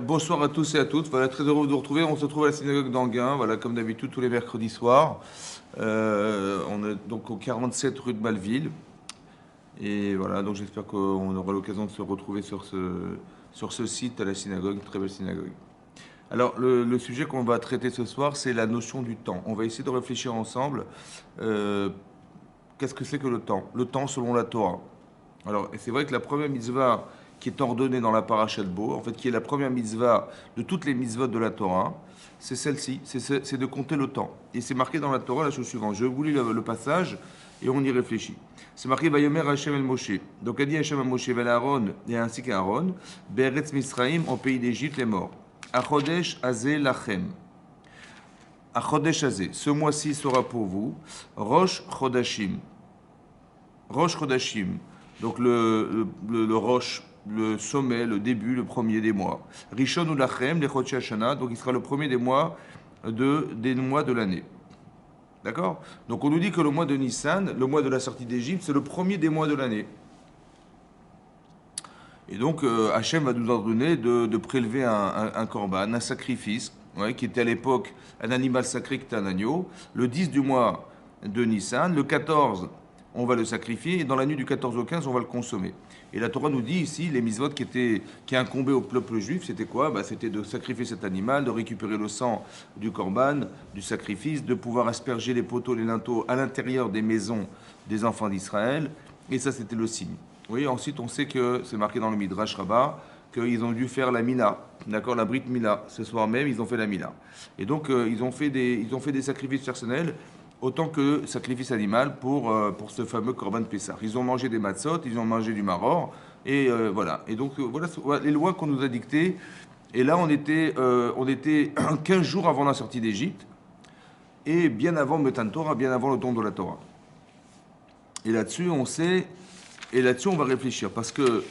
Bonsoir à tous et à toutes. Voilà, très heureux de vous retrouver. On se retrouve à la synagogue d'Anguin, voilà, comme d'habitude tous les mercredis soirs. On est donc au 47 rue de Malville. Et voilà, donc j'espère qu'on aura l'occasion de se retrouver sur ce site à la synagogue, une très belle synagogue. Alors, le sujet qu'on va traiter ce soir, c'est la notion du temps. On va essayer de réfléchir ensemble. euh, Qu'est-ce que c'est que le temps? Le temps selon la Torah. Alors, c'est vrai que la première mitzvah qui est ordonnée dans la paracha de Bo, en fait, qui est la première mitzvah de toutes les mitzvot de la Torah, c'est celle-ci, c'est de compter le temps. Et c'est marqué dans la Torah la chose suivante. Je vous lis le passage et on y réfléchit. C'est marqué Vayomer Hashem el Moshe. Donc, a dit Hashem el Moshe vel Aaron, et ainsi qu'à Aaron, Be'eretz Misraim, en pays d'Égypte, les morts. Achodesh Azeh Lachem. Achodesh Azeh, ce mois-ci sera pour vous. Rosh Chodashim. Rosh Chodashim. Donc le roche, le sommet, le début, le premier des mois. Rishon ou Lachem, les Chodsh Hashanah, donc il sera le premier des mois de l'année. D'accord. Donc on nous dit que le mois de Nissan, le mois de la sortie d'Égypte, c'est le premier des mois de l'année. Et donc Hachem va nous ordonner de prélever un korban, un sacrifice, ouais, qui était à l'époque un animal sacré qui était un agneau, le 10 du mois de Nissan, le 14 on va le sacrifier, et dans la nuit du 14 au 15, on va le consommer. Et la Torah nous dit ici, les mitzvot qui incombaient au peuple juif, c'était quoi? C'était de sacrifier cet animal, de récupérer le sang du korban, du sacrifice, de pouvoir asperger les poteaux, les linteaux à l'intérieur des maisons des enfants d'Israël. Et ça, c'était le signe. Oui, ensuite, on sait que c'est marqué dans le Midrash Rabbah qu'ils ont dû faire la Mila, d'accord, la Brit Mila. Ce soir même, ils ont fait la Mila. Et donc, ils ont fait des sacrifices personnels autant que sacrifice animal pour ce fameux Korban Pessah. Ils ont mangé des matzot, ils ont mangé du maror, et voilà. Et donc, voilà les lois qu'on nous a dictées. Et là, on était 15 jours avant la sortie d'Égypte, et bien avant Matan Torah, bien avant le don de la Torah. Et là-dessus, on va réfléchir, parce que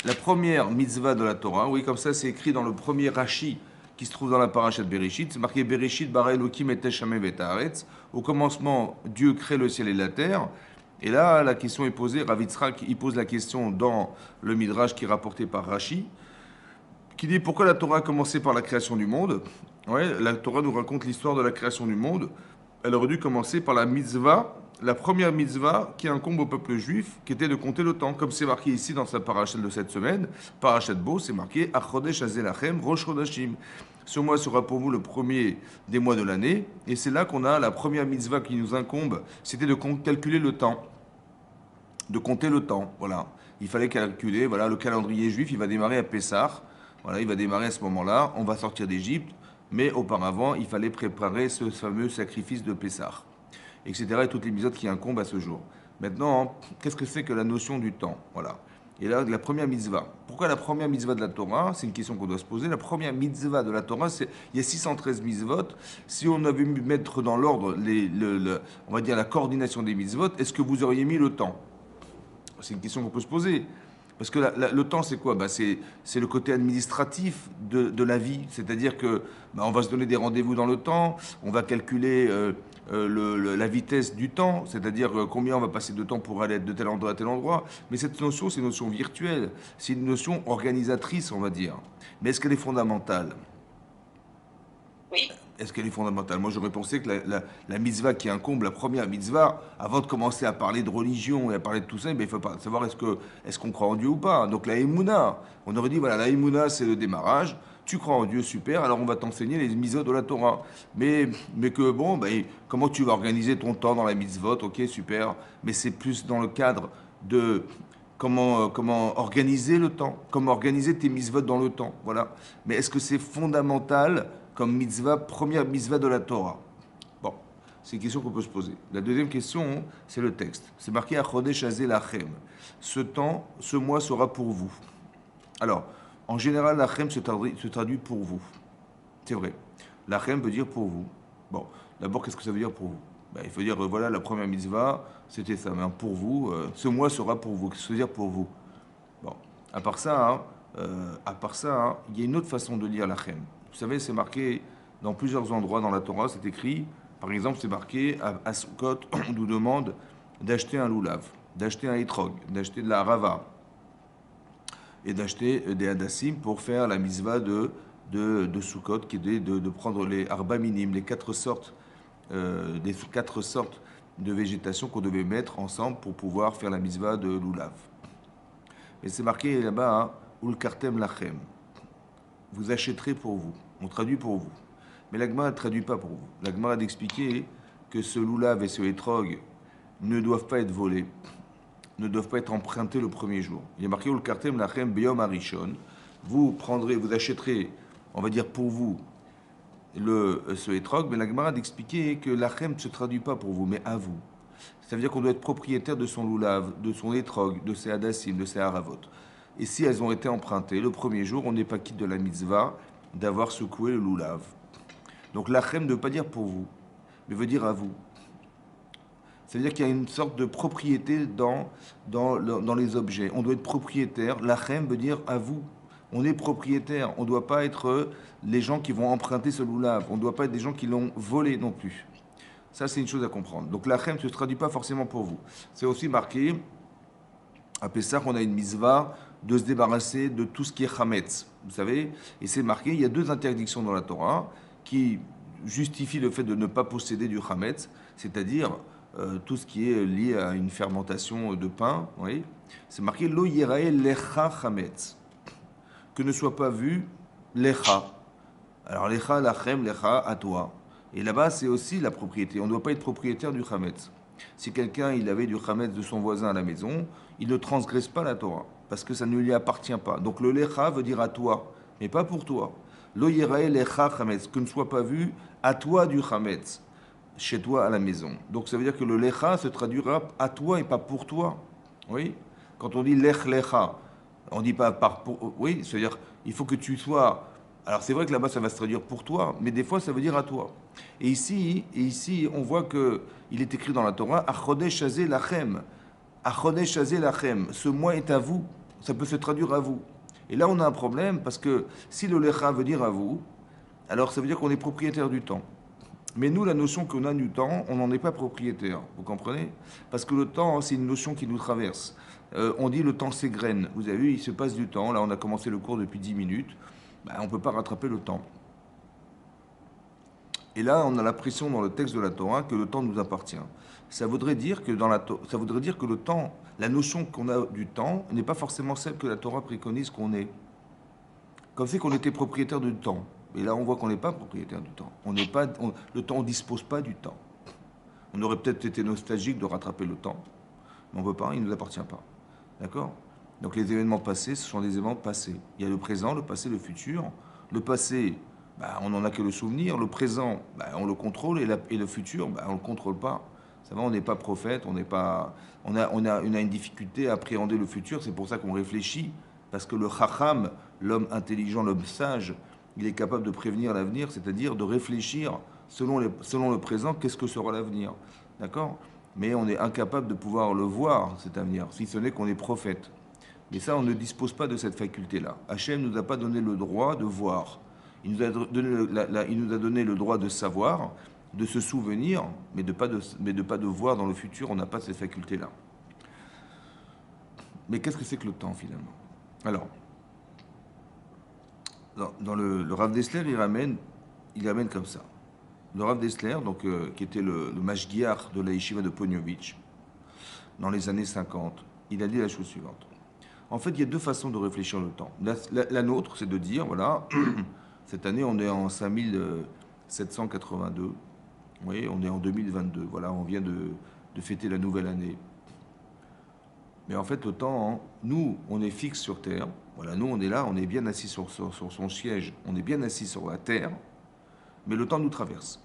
la première mitzvah de la Torah, oui, comme ça, c'est écrit dans le premier Rashi qui se trouve dans la parasha de Bereshit. C'est marqué Bereshit bara Elokim et Teshameh vet haaretz. Au commencement, Dieu crée le ciel et la terre. Et là, la question est posée. Rav Yitzhak, il pose la question dans le Midrash qui est rapporté par Rashi, qui dit pourquoi la Torah a commencé par la création du monde. Ouais, la Torah nous raconte l'histoire de la création du monde. Elle aurait dû commencer par la mitzvah, la première mitzvah qui incombe au peuple juif, qui était de compter le temps, comme c'est marqué ici dans sa parachat de cette semaine, parachat Bo, c'est marqué Achodesh Azelachem Rosh Chodashim. Ce mois sera pour vous le premier des mois de l'année, et c'est là qu'on a la première mitzvah qui nous incombe, c'était de calculer le temps, de compter le temps. Voilà, il fallait calculer. Voilà, le calendrier juif, il va démarrer à Pessah. Voilà, il va démarrer à ce moment-là. On va sortir d'Égypte, mais auparavant, il fallait préparer ce fameux sacrifice de Pessah, etc. Et toutes les mitzvot qui incombent à ce jour. Maintenant, qu'est-ce que c'est que la notion du temps? Voilà. Et là, la première mitzvah. Pourquoi la première mitzvah de la Torah? C'est une question qu'on doit se poser. La première mitzvah de la Torah, il y a 613 mitzvot. Si on avait mis mettre dans l'ordre, on va dire la coordination des mitzvot, est-ce que vous auriez mis le temps? C'est une question qu'on peut se poser. Parce que le temps, c'est quoi? C'est le côté administratif de la vie. C'est-à-dire que on va se donner des rendez-vous dans le temps, on va calculer la vitesse du temps, c'est-à-dire combien on va passer de temps pour aller de tel endroit à tel endroit. Mais cette notion, c'est une notion virtuelle, c'est une notion organisatrice, on va dire. Mais est-ce qu'elle est fondamentale? Oui, Est-ce qu'elle est fondamentale? Moi, j'aurais pensé que la mitzvah qui incombe, la première mitzvah, avant de commencer à parler de religion et à parler de tout ça, il faut savoir est-ce qu'on croit en Dieu ou pas. Donc la Emouna, on aurait dit, voilà, la Emouna, c'est le démarrage. Tu crois en Dieu, super, alors on va t'enseigner les mitzvot de la Torah. Mais que bon, comment tu vas organiser ton temps dans la mitzvot? Ok, super. Mais c'est plus dans le cadre de comment organiser le temps, comment organiser tes mitzvot dans le temps. Voilà. Mais est-ce que c'est fondamental comme mitzvah, première mitzvah de la Torah? Bon, c'est une question qu'on peut se poser. La deuxième question, c'est le texte. C'est marqué à Chodesh Hazeh Lachem. Ce mois sera pour vous. Alors, en général, Lachem se traduit pour vous. C'est vrai. Lachem veut dire pour vous. Bon, d'abord, qu'est-ce que ça veut dire pour vous? Il faut dire, voilà, la première mitzvah, c'était ça. Mais pour vous, ce mois sera pour vous. Qu'est-ce que ça veut dire pour vous? Bon, à part ça, il y a une autre façon de lire Lachem. Vous savez, c'est marqué dans plusieurs endroits dans la Torah, c'est écrit, par exemple, c'est marqué à Sukkot, on nous demande d'acheter un loulav, d'acheter un etrog, d'acheter de la rava. et d'acheter des hadassim pour faire la mitzvah de Sukkot, qui est de prendre les arba minim, les des 4 sortes de végétation qu'on devait mettre ensemble pour pouvoir faire la mitzvah de l'ulav. Et c'est marqué là-bas, Ulkartem lachem. Vous achèterez pour vous. On traduit pour vous. Mais la Gemara ne traduit pas pour vous. La Gemara d'expliquer que ce loulav et ce hétrog ne doivent pas être volés, ne doivent pas être empruntés le premier jour. Il est marqué Ulkartem lachem beyom arishon. Vous achèterez, on va dire pour vous, ce hétrog, mais la Gemara d'expliquer que lachem ne se traduit pas pour vous, mais à vous. Ça veut dire qu'on doit être propriétaire de son loulav, de son hétrog, de ses hadassim, de ses haravot. Et si elles ont été empruntées, le premier jour, on n'est pas quitte de la mitzvah d'avoir secoué le loulav. Donc lachem ne veut pas dire pour vous, mais veut dire à vous. Ça veut dire qu'il y a une sorte de propriété dans les objets. On doit être propriétaire. Lachem veut dire à vous. On est propriétaire. On ne doit pas être les gens qui vont emprunter ce loulav. On ne doit pas être des gens qui l'ont volé non plus. Ça, c'est une chose à comprendre. Donc lachem ne se traduit pas forcément pour vous. C'est aussi marqué, à Pessah, on a une mitzvah de se débarrasser de tout ce qui est chametz. Vous savez, et c'est marqué, il y a 2 interdictions dans la Torah qui justifient le fait de ne pas posséder du chametz, c'est-à-dire tout ce qui est lié à une fermentation de pain. Oui. C'est marqué lo yirae lecha chametz, que ne soit pas vu lecha. Alors lecha lachem, lecha à toi. Et là-bas, c'est aussi la propriété. On ne doit pas être propriétaire du chametz. Si quelqu'un il avait du chametz de son voisin à la maison, il ne transgresse pas la Torah, parce que ça ne lui appartient pas. Donc le lecha veut dire à toi, mais pas pour toi. Lo yirae lecha chametz, que ne soit pas vu à toi du chametz, chez toi à la maison. Donc ça veut dire que le lecha se traduira à toi et pas pour toi. Oui. Quand on dit lech lecha, on dit pas par pour. Oui, c'est-à-dire il faut que tu sois. Alors c'est vrai que là-bas ça va se traduire pour toi, mais des fois ça veut dire à toi. Et ici on voit que il est écrit dans la Torah, Achodesh hazeh lachem. Achodesh hazeh lachem. Ce mois est à vous. Ça peut se traduire à vous. Et là on a un problème parce que si le lecha veut dire à vous, alors ça veut dire qu'on est propriétaire du temps. Mais nous, la notion qu'on a du temps, on n'en est pas propriétaire. Vous comprenez? Parce que le temps, c'est une notion qui nous traverse. On dit le temps s'égrène. Vous avez vu, il se passe du temps. Là, on a commencé le cours depuis 10 minutes. On ne peut pas rattraper le temps. Et là, on a l'impression dans le texte de la Torah que le temps nous appartient. Ça voudrait dire que le temps, la notion qu'on a du temps, n'est pas forcément celle que la Torah préconise qu'on ait. Comme c'est qu'on était propriétaire du temps. Et là, on voit qu'on n'est pas propriétaire du temps. Le temps, on ne dispose pas du temps. On aurait peut-être été nostalgique de rattraper le temps, mais on ne peut pas, il ne nous appartient pas. D'accord? Donc les événements passés, ce sont des événements passés. Il y a le présent, le passé, le futur. Le passé, on n'en a que le souvenir. Le présent, on le contrôle. Et le futur, on ne le contrôle pas. Ça va, on n'est pas prophète, on a une difficulté à appréhender le futur. C'est pour ça qu'on réfléchit. Parce que le chacham, l'homme intelligent, l'homme sage, il est capable de prévenir l'avenir, c'est-à-dire de réfléchir selon le présent, qu'est-ce que sera l'avenir. D'accord? Mais on est incapable de pouvoir le voir, cet avenir, si ce n'est qu'on est prophète. Mais ça, on ne dispose pas de cette faculté-là. Hachem ne nous a pas donné le droit de voir. Il nous a donné le droit de savoir, de se souvenir, mais de pas de voir dans le futur. On n'a pas cette faculté-là. Mais qu'est-ce que c'est que le temps, finalement? Alors, dans le Rav Dessler, il ramène comme ça. Le Rav Dessler, donc, qui était le mashgiach de la yeshiva de Ponyovitch, dans les années 50, il a dit la chose suivante. En fait, il y a 2 façons de réfléchir le temps. La nôtre, c'est de dire, voilà, cette année, on est en 5782. Vous voyez, on est en 2022. Voilà, on vient de fêter la nouvelle année. Mais en fait, le temps, nous, on est fixe sur Terre. Voilà, nous, on est là, on est bien assis sur son siège, on est bien assis sur la Terre, mais le temps nous traverse.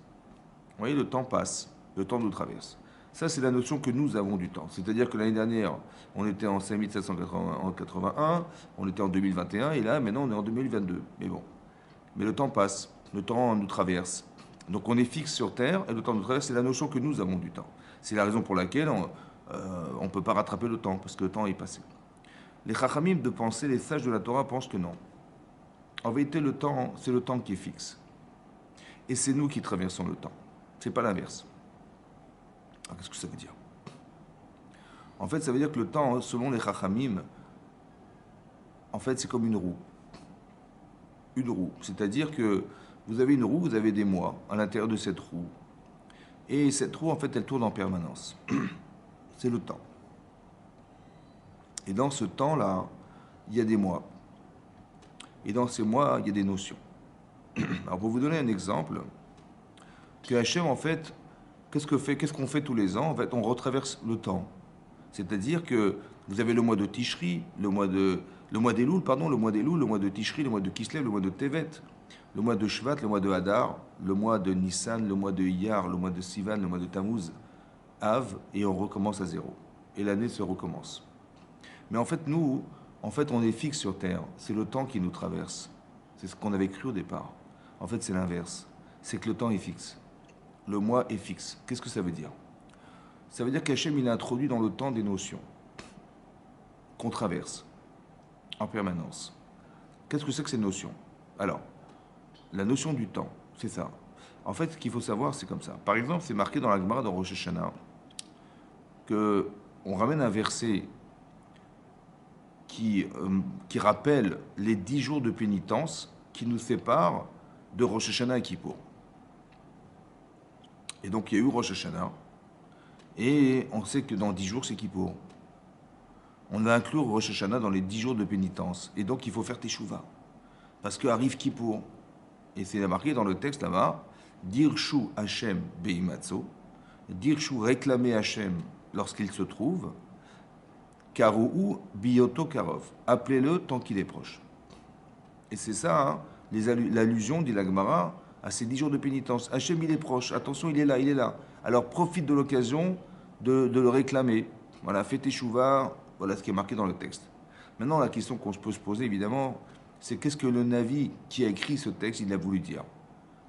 Vous voyez, le temps passe, le temps nous traverse. Ça, c'est la notion que nous avons du temps. C'est-à-dire que l'année dernière, on était en 5781, on était en 2021, et là, maintenant, on est en 2022. Mais bon, mais le temps passe, le temps nous traverse. Donc, on est fixe sur Terre, et le temps nous traverse, c'est la notion que nous avons du temps. C'est la raison pour laquelle on ne peut pas rattraper le temps, parce que le temps est passé. Les chachamim de penser, les sages de la Torah pensent que non. En vérité, le temps, c'est le temps qui est fixe. Et c'est nous qui traversons le temps. C'est pas l'inverse. Alors, qu'est-ce que ça veut dire? En fait, ça veut dire que le temps, selon les chachamim, en fait, c'est comme une roue. Une roue. C'est-à-dire que vous avez une roue, vous avez des mois à l'intérieur de cette roue. Et cette roue, en fait, elle tourne en permanence. C'est le temps. Et dans ce temps-là, il y a des mois. Et dans ces mois, il y a des notions. Alors, pour vous donner un exemple, que Hachem, en fait, qu'est-ce qu'on fait tous les ans? En fait, on retraverse le temps. C'est-à-dire que vous avez le mois de Tishri, le mois d'Elul, pardon, le mois d'Elul, le mois de Tishri, le mois de Kislev, le mois de Tevet, le mois de Shvat, le mois de Hadar, le mois de Nissan, le mois de Iyar, le mois de Sivan, le mois de Tammuz, Av, et on recommence à zéro. Et l'année se recommence. Mais en fait, nous, on est fixe sur Terre. C'est le temps qui nous traverse. C'est ce qu'on avait cru au départ. En fait, c'est l'inverse. C'est que le temps est fixe. Le mois est fixe. Qu'est-ce que ça veut dire? Ça veut dire qu'Hachem, il a introduit dans le temps des notions qu'on traverse en permanence. Qu'est-ce que c'est que ces notions? Alors, la notion du temps, c'est ça. En fait, ce qu'il faut savoir, c'est comme ça. Par exemple, c'est marqué dans la Gemara de Rosh Hashanah qu'on ramène un verset qui rappelle les 10 jours de pénitence qui nous séparent de Rosh Hashanah et Kippour. Et donc, il y a eu Rosh Hashanah, et on sait que dans 10 jours, c'est Kippour. On va inclure Rosh Hashanah dans les 10 jours de pénitence. Et donc, il faut faire Teshuvah. Parce qu'arrive Kippour. Et c'est marqué dans le texte là-bas, Dirshu Hashem Beimatzo, Dirshu réclamer Hashem lorsqu'il se trouve, Karouhu Biyoto Karov. Appelez-le tant qu'il est proche. Et c'est ça, hein, l'allusion, dit la Gemara, à ces 10 jours de pénitence. Hashem, il est proche. Attention, il est là, il est là. Alors profite de l'occasion de le réclamer. Voilà, fais Teshuvah. Voilà ce qui est marqué dans le texte. Maintenant, la question qu'on peut se poser, évidemment, c'est qu'est-ce que le Navi qui a écrit ce texte, il a voulu dire?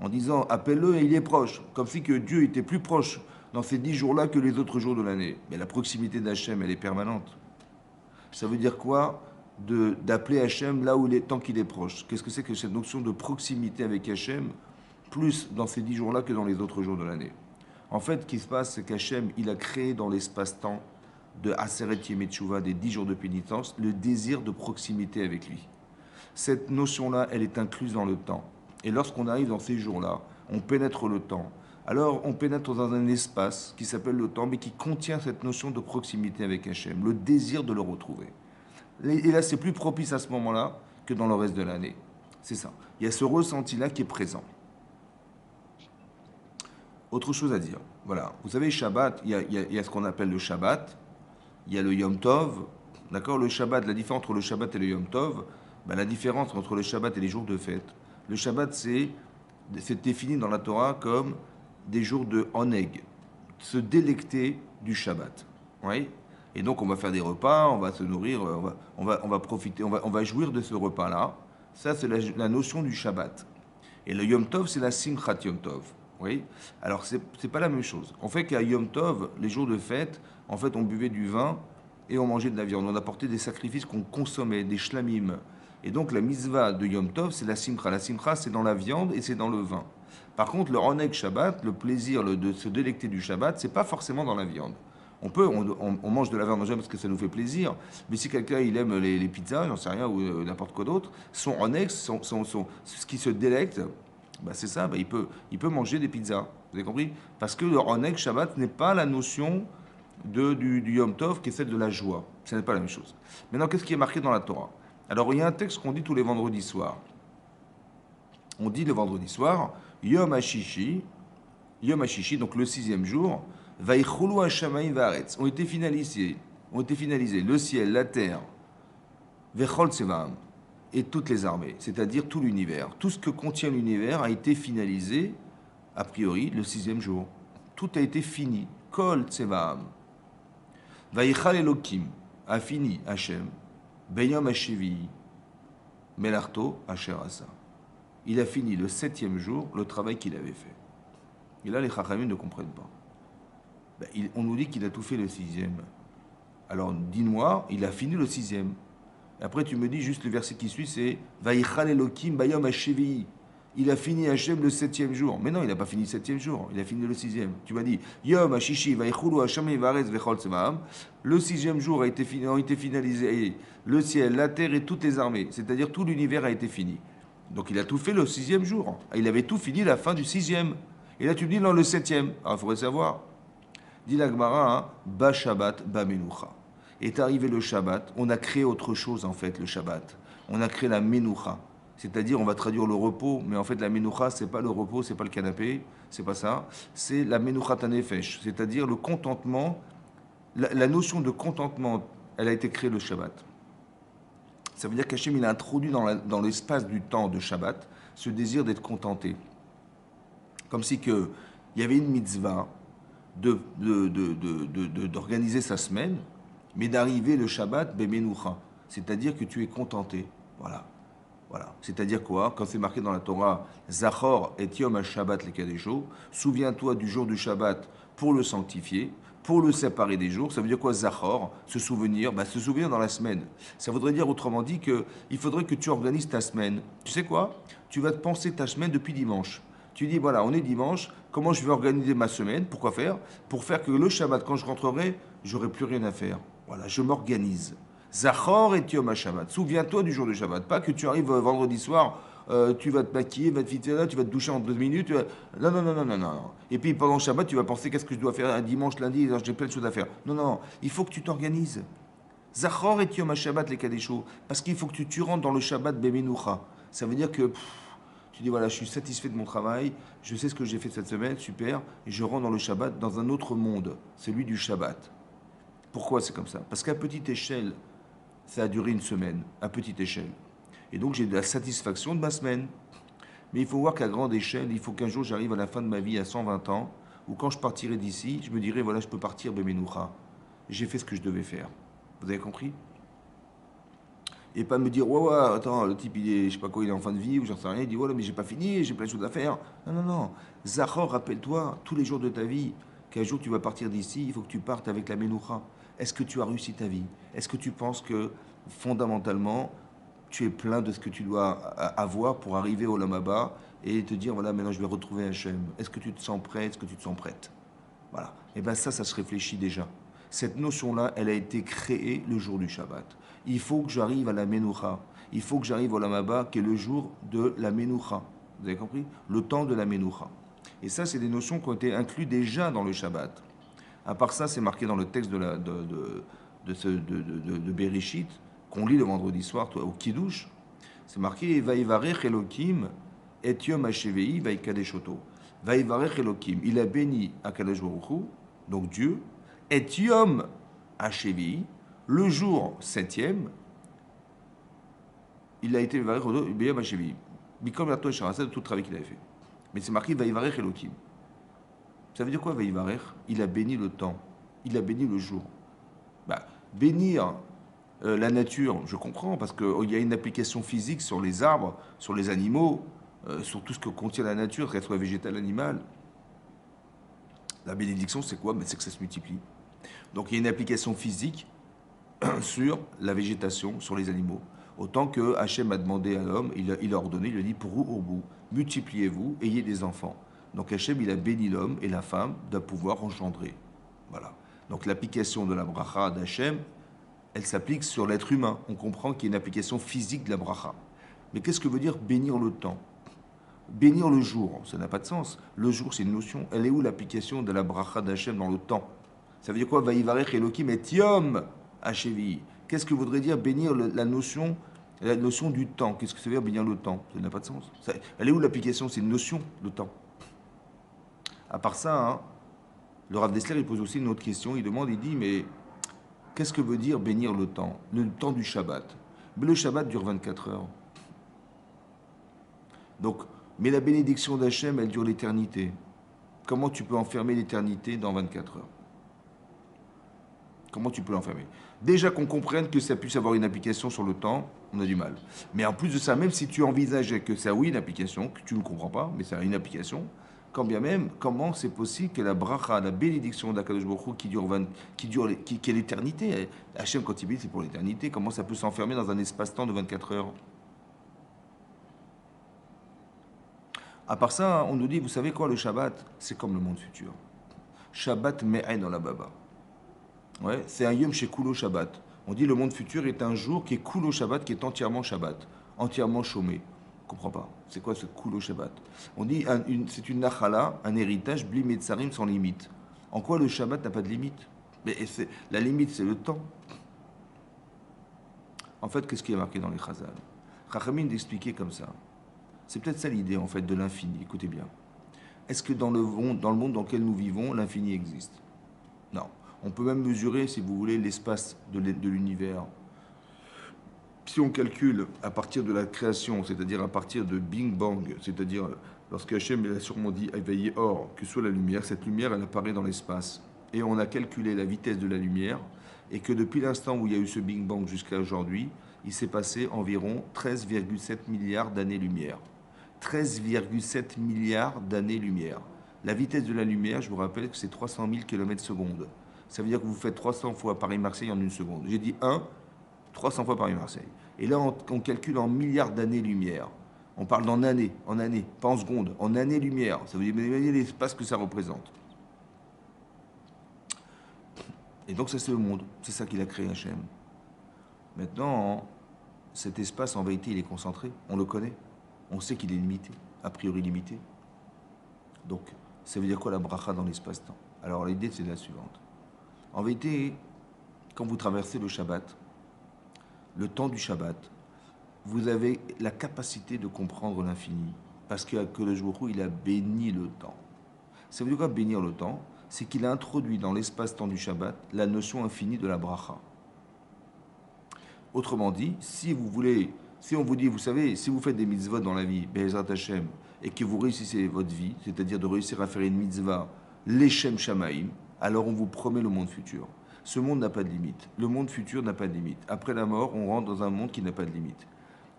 En disant, appelle-le et il est proche. Comme si que Dieu était plus proche dans ces 10 jours-là que les autres jours de l'année. Mais la proximité d'Hachem, elle est permanente. Ça veut dire quoi? D'appeler Hachem là où il est, tant qu'il est proche. Qu'est-ce que c'est que cette notion de proximité avec Hachem, plus dans ces 10 jours-là que dans les autres jours de l'année? En fait, ce qui se passe, c'est qu'Hachem, il a créé dans l'espace-temps de Aseret Yemei Teshuvah, des 10 jours de pénitence, le désir de proximité avec lui. Cette notion-là, elle est incluse dans le temps. Et lorsqu'on arrive dans ces jours-là, on pénètre le temps. Alors, on pénètre dans un espace qui s'appelle le temps, mais qui contient cette notion de proximité avec Hachem, le désir de le retrouver. Et là, c'est plus propice à ce moment-là que dans le reste de l'année. C'est ça. Il y a ce ressenti-là qui est présent. Autre chose à dire. Voilà. Vous savez, Shabbat, il y a ce qu'on appelle le Shabbat. Il y a le Yom Tov. D'accord? Le Shabbat, la différence entre le Shabbat et le Yom Tov, ben, la différence entre le Shabbat et les jours de fête. Le Shabbat, c'est défini dans la Torah comme des jours de oneg, se délecter du Shabbat. Oui? Et donc, on va faire des repas, on va se nourrir, on va profiter, on va jouir de ce repas-là. Ça, c'est la notion du Shabbat. Et le Yom Tov, c'est la Simchat Yom Tov. Oui. Alors, c'est pas la même chose. On fait qu'à Yom Tov, les jours de fête, en fait, on buvait du vin et on mangeait de la viande. On apportait des sacrifices qu'on consommait, des shlamim. Et donc, la mitzvah de Yom Tov, c'est la simcha. La simcha, c'est dans la viande et c'est dans le vin. Par contre, le oneg Shabbat, le plaisir de se délecter du Shabbat, c'est pas forcément dans la viande. On mange de la viande parce que ça nous fait plaisir. Mais si quelqu'un il aime les pizzas, j'en sais rien, ou n'importe quoi d'autre, son oneg, ce qui se délecte, bah c'est ça, bah il peut manger des pizzas. Vous avez compris? Parce que le oneg Shabbat n'est pas la notion du Yom Tov qui est celle de la joie. Ce n'est pas la même chose. Maintenant, qu'est-ce qui est marqué dans la Torah? Alors, il y a un texte qu'on dit tous les vendredis soirs. On dit le vendredi soir, Yom HaShishi, donc le 6e jour, Vaichulu HaShamayim Va'aretz, ont été finalisés le ciel, la terre, Vechol Tsevaam, et toutes les armées, c'est-à-dire tout l'univers. Tout ce que contient l'univers a été finalisé, a priori, le 6e jour. Tout a été fini. Kol Tsevaam. Vaichal Elokim, a fini Hachem, Beyom HaShevi, Melarto Asher Asa. Il a fini le 7e jour le travail qu'il avait fait. Et là, les Chachamim ne comprennent pas. On nous dit qu'il a tout fait le 6e. Alors, dis-moi, il a fini le 6e. Et après, tu me dis juste le verset qui suit, c'est Vaïchal Elokim Bayom HaShevi. il a fini Hachem le 7e jour. Mais non, il n'a pas fini le 7e jour, il a fini le 6e. Tu m'as dit, Yom Hashishi Vaichulu Hashem Yevarez Vechol Tsemaam. Le 6e jour ont été finalisés le ciel, la terre et toutes les armées. C'est-à-dire tout l'univers a été fini. Donc il a tout fait le 6e jour. Il avait tout fini la fin du 6e. Et là tu me dis, non, le 7e. Alors il faudrait savoir. Dit la Gemara, hein, Ba Shabbat, Ba Menucha. Est arrivé le Shabbat, on a créé autre chose en fait, le Shabbat. On a créé la Menucha. C'est-à-dire, on va traduire le repos, mais en fait, la Menucha, c'est pas le repos, c'est pas le canapé, c'est pas ça. C'est la Menucha Tanefesh, c'est-à-dire le contentement. La notion de contentement, elle a été créée le Shabbat. Ça veut dire qu'Hachem, il a introduit dans l'espace du temps de Shabbat ce désir d'être contenté. Comme si il y avait une mitzvah d'organiser sa semaine, mais d'arriver le Shabbat bemenucha, c'est-à-dire que tu es contenté. Voilà. Voilà. C'est-à-dire quoi? Quand c'est marqué dans la Torah, Zachor et Yom HaShabbat lekadesho, souviens-toi du jour du Shabbat pour le sanctifier, pour le séparer des jours. Ça veut dire quoi, Zachor? Se souvenir, se souvenir dans la semaine. Ça voudrait dire autrement dit qu'il faudrait que tu organises ta semaine. Tu sais quoi? Tu vas te penser ta semaine depuis dimanche. Tu dis, voilà, on est dimanche, comment je vais organiser ma semaine? Pourquoi faire? Pour faire que le Shabbat, quand je rentrerai, j'aurai plus rien à faire. Voilà, je m'organise. Zachor et Yom HaShabbat. Souviens-toi du jour du Shabbat. Pas que tu arrives vendredi soir, tu vas te maquiller, tu vas te doucher en 2 minutes. Non, non, non, non, non, non. Et puis pendant le Shabbat, tu vas penser qu'est-ce que je dois faire un dimanche, lundi, j'ai plein de choses à faire. Non, non, il faut que tu t'organises. Zachor et Yom HaShabbat les Kadesho. Parce qu'il faut que tu rentres dans le Shabbat Bemenucha. Ça veut dire que tu dis voilà, je suis satisfait de mon travail, je sais ce que j'ai fait cette semaine, super, et je rentre dans le Shabbat, dans un autre monde, celui du Shabbat. Pourquoi c'est comme ça? Parce qu'à petite échelle, ça a duré une semaine, à petite échelle. Et donc j'ai de la satisfaction de ma semaine. Mais il faut voir qu'à grande échelle, il faut qu'un jour j'arrive à la fin de ma vie à 120 ans, ou quand je partirai d'ici, je me dirai voilà, je peux partir Bemenucha. J'ai fait ce que je devais faire. Vous avez compris? Et pas me dire, ouais, attends, le type, il est, je sais pas quoi, il est en fin de vie, ou j'en sais rien, il dit, voilà, mais j'ai pas fini, j'ai plein de choses à faire. Non, non, non. Zachor, rappelle-toi, tous les jours de ta vie, qu'un jour tu vas partir d'ici, il faut que tu partes avec la Menucha. Est-ce que tu as réussi ta vie? Est-ce que tu penses que, fondamentalement, tu es plein de ce que tu dois avoir pour arriver au Lamaba et te dire, voilà, maintenant je vais retrouver Hachem. Est-ce que tu te sens prêt? Est-ce que tu te sens prête? Voilà. Et bien ça se réfléchit déjà. Cette notion-là, elle a été créée le jour du Shabbat. Il faut que j'arrive à la Menucha. Il faut que j'arrive au Lamaba, qui est le jour de la Menucha. Vous avez compris? Le temps de la Menucha. Et ça, c'est des notions qui ont été incluses déjà dans le Shabbat. À part ça, c'est marqué dans le texte de Bereshit, qu'on lit le vendredi soir au Kiddush. C'est marqué Vaïvarech Elokim et Yom Hashevei Vaïkadeshoto. Vaïvarech Elokim. Il a béni Akadosh Baruch Hu, donc Dieu, et Yom Hashevei, le jour 7e, il a été Vaïvarech Yom Hashevei. Bikom Yato Sharasa de tout le travail qu'il avait fait. Mais c'est marqué Vaïvarech Elokim. Ça veut dire quoi, Vaïvarech? Il a béni le temps, il a béni le jour. Bénir la nature, je comprends, parce qu'il y a une application physique sur les arbres, sur les animaux, sur tout ce que contient la nature, qu'elle soit végétale, animale. La bénédiction, c'est quoi? C'est que ça se multiplie. Donc il y a une application physique sur la végétation, sur les animaux. Autant que Hachem a demandé à l'homme, il a ordonné, il a dit, pour vous, multipliez-vous, ayez des enfants. Donc Hachem, il a béni l'homme et la femme de pouvoir engendrer. Voilà. Donc l'application de la bracha d'Hachem, elle s'applique sur l'être humain. On comprend qu'il y a une application physique de la bracha. Mais qu'est-ce que veut dire bénir le temps? Bénir le jour, ça n'a pas de sens. Le jour, c'est une notion. Elle est où l'application de la bracha d'Hachem dans le temps? Ça veut dire quoi? Vaïvarech Elokim et Yom Hashevei. Qu'est-ce que voudrait dire bénir la notion du temps? Qu'est-ce que ça veut dire bénir le temps? Ça n'a pas de sens. Elle est où l'application? C'est une notion de temps. À part ça, hein, le Rav Dessler, il pose aussi une autre question. Il demande, il dit, mais qu'est-ce que veut dire bénir le temps du Shabbat? Mais le Shabbat dure 24 heures. Donc, mais la bénédiction d'Hachem, elle dure l'éternité. Comment tu peux enfermer l'éternité dans 24 heures? Comment tu peux l'enfermer? Déjà qu'on comprenne que ça puisse avoir une application sur le temps, on a du mal. Mais en plus de ça, même si tu envisageais que ça a oui une application, que tu ne comprends pas, mais ça a une application, quand bien même, comment c'est possible que la bracha, la bénédiction d'Akadosh Baruch Hu qui est l'éternité, Hachem quand il bénit, c'est pour l'éternité, comment ça peut s'enfermer dans un espace-temps de 24 heures? À part ça, on nous dit, vous savez quoi, le Shabbat, c'est comme le monde futur. Shabbat me'en dans la baba. Ouais, c'est un yom chez Kulo Shabbat. On dit le monde futur est un jour qui est Kulo Shabbat, qui est entièrement Shabbat, entièrement chômé. Je comprends pas. C'est quoi ce Kulo Shabbat? On dit c'est une nachala, un héritage bli metzarim sans limite. En quoi le Shabbat n'a pas de limite? Mais la limite, c'est le temps. En fait, qu'est-ce qui est marqué dans les Chazal? Chachamim d'expliquer comme ça. C'est peut-être ça l'idée en fait de l'infini. Écoutez bien. Est-ce que dans le monde dans lequel nous vivons, l'infini existe? Non. On peut même mesurer, si vous voulez, l'espace de l'univers. Si on calcule à partir de la création, c'est-à-dire à partir de Bing Bang, c'est-à-dire lorsque Hachem a sûrement dit éveillé or, que soit la lumière, cette lumière elle apparaît dans l'espace. Et on a calculé la vitesse de la lumière, et que depuis l'instant où il y a eu ce Bing Bang jusqu'à aujourd'hui, il s'est passé environ 13,7 milliards d'années-lumière. 13,7 milliards d'années-lumière. La vitesse de la lumière, je vous rappelle que c'est 300 000 km/s. Ça veut dire que vous faites 300 fois Paris-Marseille en une seconde. J'ai dit 300 fois Paris-Marseille. Et là, on calcule en milliards d'années-lumière. On parle en années, pas en secondes, en années-lumière. Ça veut dire, imaginez l'espace que ça représente. Et donc, ça, c'est le monde. C'est ça qu'il a créé, Hachem. Maintenant, cet espace, en vérité, il est concentré. On le connaît. On sait qu'il est limité, a priori limité. Donc, ça veut dire quoi la bracha dans l'espace-temps? Alors, l'idée, c'est la suivante. En vérité, quand vous traversez le Shabbat, le temps du Shabbat, vous avez la capacité de comprendre l'infini. Parce que le jour il a béni le temps. Ça veut dire quoi bénir le temps? C'est qu'il a introduit dans l'espace-temps du Shabbat la notion infinie de la bracha. Autrement dit, si vous voulez, si on vous dit, vous savez, si vous faites des mitzvot dans la vie, Be'ezrat Hashem, et que vous réussissez votre vie, c'est-à-dire de réussir à faire une mitzvah, l'Eshem Shamaim, alors on vous promet le monde futur. Ce monde n'a pas de limite. Le monde futur n'a pas de limite. Après la mort, on rentre dans un monde qui n'a pas de limite.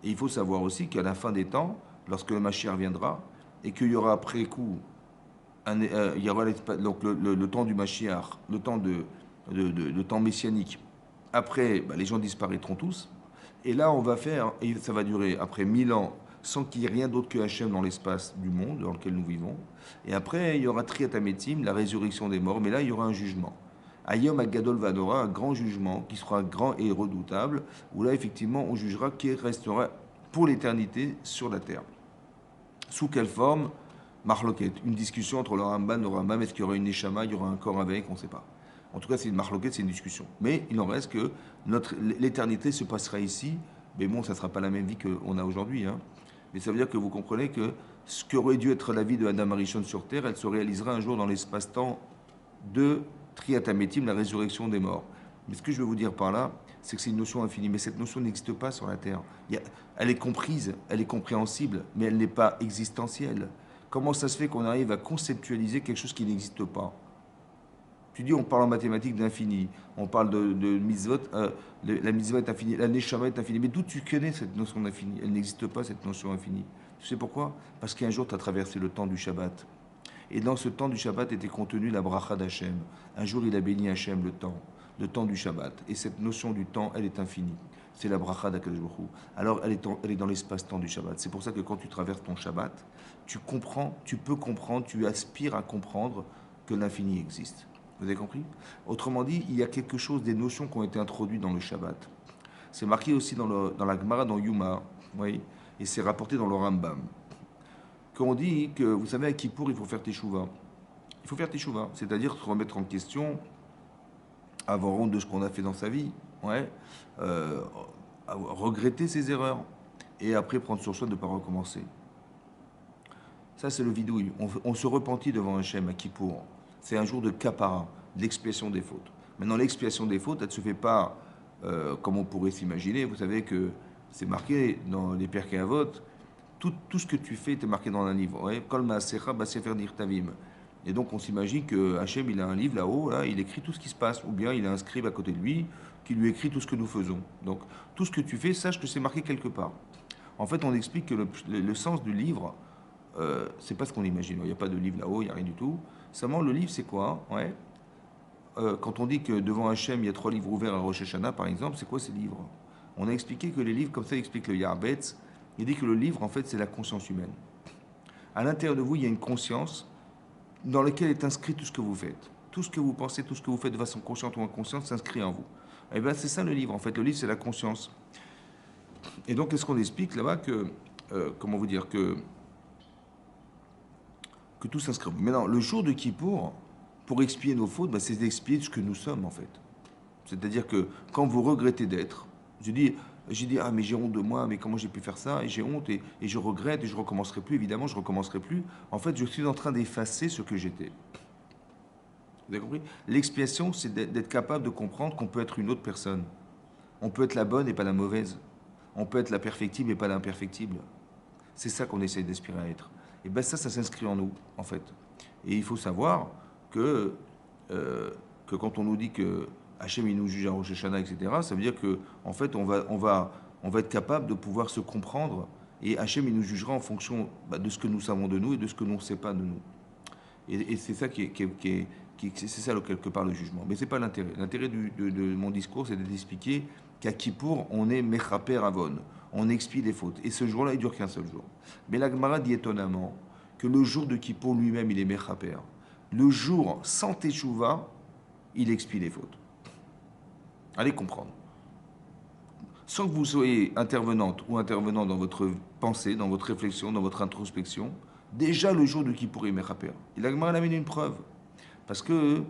Et il faut savoir aussi qu'à la fin des temps, lorsque le Mashiach viendra, et qu'il y aura après coup, il y aura donc le temps du Mashiach, le temps messianique. Après, les gens disparaîtront tous. Et là, on va faire, et ça va durer après 1000 ans, sans qu'il y ait rien d'autre que Hachem dans l'espace du monde dans lequel nous vivons. Et après, il y aura Triat Hametim, la résurrection des morts, mais là, il y aura un jugement. Ayom Agadol Vadora, un grand jugement qui sera grand et redoutable, où là, effectivement, on jugera qui restera pour l'éternité sur la terre. Sous quelle forme? Marloquet, une discussion entre le Ramban et le Rambam. Est-ce qu'il y aura une Neshama, il y aura un corps avec, on ne sait pas. En tout cas, c'est une marloquette, c'est une discussion. Mais il en reste que l'éternité se passera ici, mais bon, ça ne sera pas la même vie qu'on a aujourd'hui. Hein. Mais ça veut dire que vous comprenez que ce qui aurait dû être la vie de Adam Arishon sur terre, elle se réalisera un jour dans l'espace-temps de Triat Hametim, la résurrection des morts. Mais ce que je veux vous dire par là, c'est que c'est une notion infinie. Mais cette notion n'existe pas sur la terre. Elle est comprise, elle est compréhensible, mais elle n'est pas existentielle. Comment ça se fait qu'on arrive à conceptualiser quelque chose qui n'existe pas? Tu dis, on parle en mathématiques d'infini, on parle de mitzvot, la mitzvah est infinie, la neshama est infinie. Mais d'où tu connais cette notion d'infini? Elle n'existe pas, cette notion infinie. Tu sais pourquoi? Parce qu'un jour, tu as traversé le temps du Shabbat. Et dans ce temps du Shabbat était contenue la bracha d'Hachem. Un jour, il a béni Hachem le temps du Shabbat. Et cette notion du temps, elle est infinie. C'est la bracha d'Akadosh Baruch Hu. Alors, elle est dans l'espace-temps du Shabbat. C'est pour ça que quand tu traverses ton Shabbat, tu comprends, tu peux comprendre, tu aspires à comprendre que l'infini existe. Vous avez compris? Autrement dit, il y a quelque chose, des notions qui ont été introduites dans le Shabbat. C'est marqué aussi dans la Gemara, dans Yuma, oui, et c'est rapporté dans le Rambam. Qu'on dit que, vous savez, à Kippour, il faut faire teshuva. Il faut faire teshuva, c'est-à-dire se remettre en question, avoir honte de ce qu'on a fait dans sa vie, ouais, regretter ses erreurs, et après prendre sur soi de ne pas recommencer. Ça, c'est le vidouille. On se repentit devant Hachem à Kippour. C'est un jour de kapara, de l'expiation des fautes. Maintenant, l'expiation des fautes, elle ne se fait pas comme on pourrait s'imaginer. Vous savez que c'est marqué dans les Pirkei Avot, tout ce que tu fais est marqué dans un livre. Kol ma'asecha b'sefer nirtavim. Et donc, on s'imagine que Hachem, il a un livre là-haut, là, il écrit tout ce qui se passe. Ou bien, il a un scribe à côté de lui qui lui écrit tout ce que nous faisons. Donc, tout ce que tu fais, sache que c'est marqué quelque part. En fait, on explique que le sens du livre, c'est pas ce qu'on imagine. Il n'y a pas de livre là-haut, il n'y a rien du tout. Seulement, le livre, c'est quoi? Ouais. Quand on dit que devant Hachem, il y a 3 livres ouverts à Rosh Hashanah, par exemple, c'est quoi ces livres? On a expliqué que les livres, comme ça explique le Yarbetz, il dit que le livre, en fait, c'est la conscience humaine. À l'intérieur de vous, il y a une conscience dans laquelle est inscrit tout ce que vous faites. Tout ce que vous pensez, tout ce que vous faites de façon consciente ou inconsciente s'inscrit en vous. Et bien, c'est ça le livre. En fait, le livre, c'est la conscience. Et donc, qu'est-ce qu'on explique là-bas que, comment vous dire, que tout s'inscrit. Maintenant, le jour de Kippour, pour expier nos fautes, ben, c'est d'expier ce que nous sommes, en fait. C'est-à-dire que quand vous regrettez d'être, j'ai dit, ah, mais j'ai honte de moi, mais comment j'ai pu faire ça? Et j'ai honte, et je regrette, et je recommencerai plus, évidemment, je recommencerai plus. En fait, je suis en train d'effacer ce que j'étais. Vous avez compris? L'expiation, c'est d'être capable de comprendre qu'on peut être une autre personne. On peut être la bonne et pas la mauvaise. On peut être la perfectible et pas l'imperfectible. C'est ça qu'on essaye d'aspirer à être. Et bien ça s'inscrit en nous, en fait. Et il faut savoir que, que quand on nous dit que Hachem il nous juge à Rosh Hashanah, etc., ça veut dire que en fait, on va être capable de pouvoir se comprendre et Hachem il nous jugera en fonction de ce que nous savons de nous et de ce que l'on ne sait pas de nous. Et c'est ça c'est ça quelque part le jugement. Mais c'est pas l'intérêt. L'intérêt de mon discours, c'est d'expliquer qu'à Kippour, on est Mechaper Avon. On expie les fautes. Et ce jour-là, il dure qu'un seul jour. Mais la Gemara dit étonnamment que le jour de Kippour lui-même, il est Mechaper. Le jour sans Teshuvah, il expie les fautes. Allez comprendre. Sans que vous soyez intervenante ou intervenant dans votre pensée, dans votre réflexion, dans votre introspection, déjà le jour de Kippour est Mechaper. Et la Gemara amène une preuve. Parce que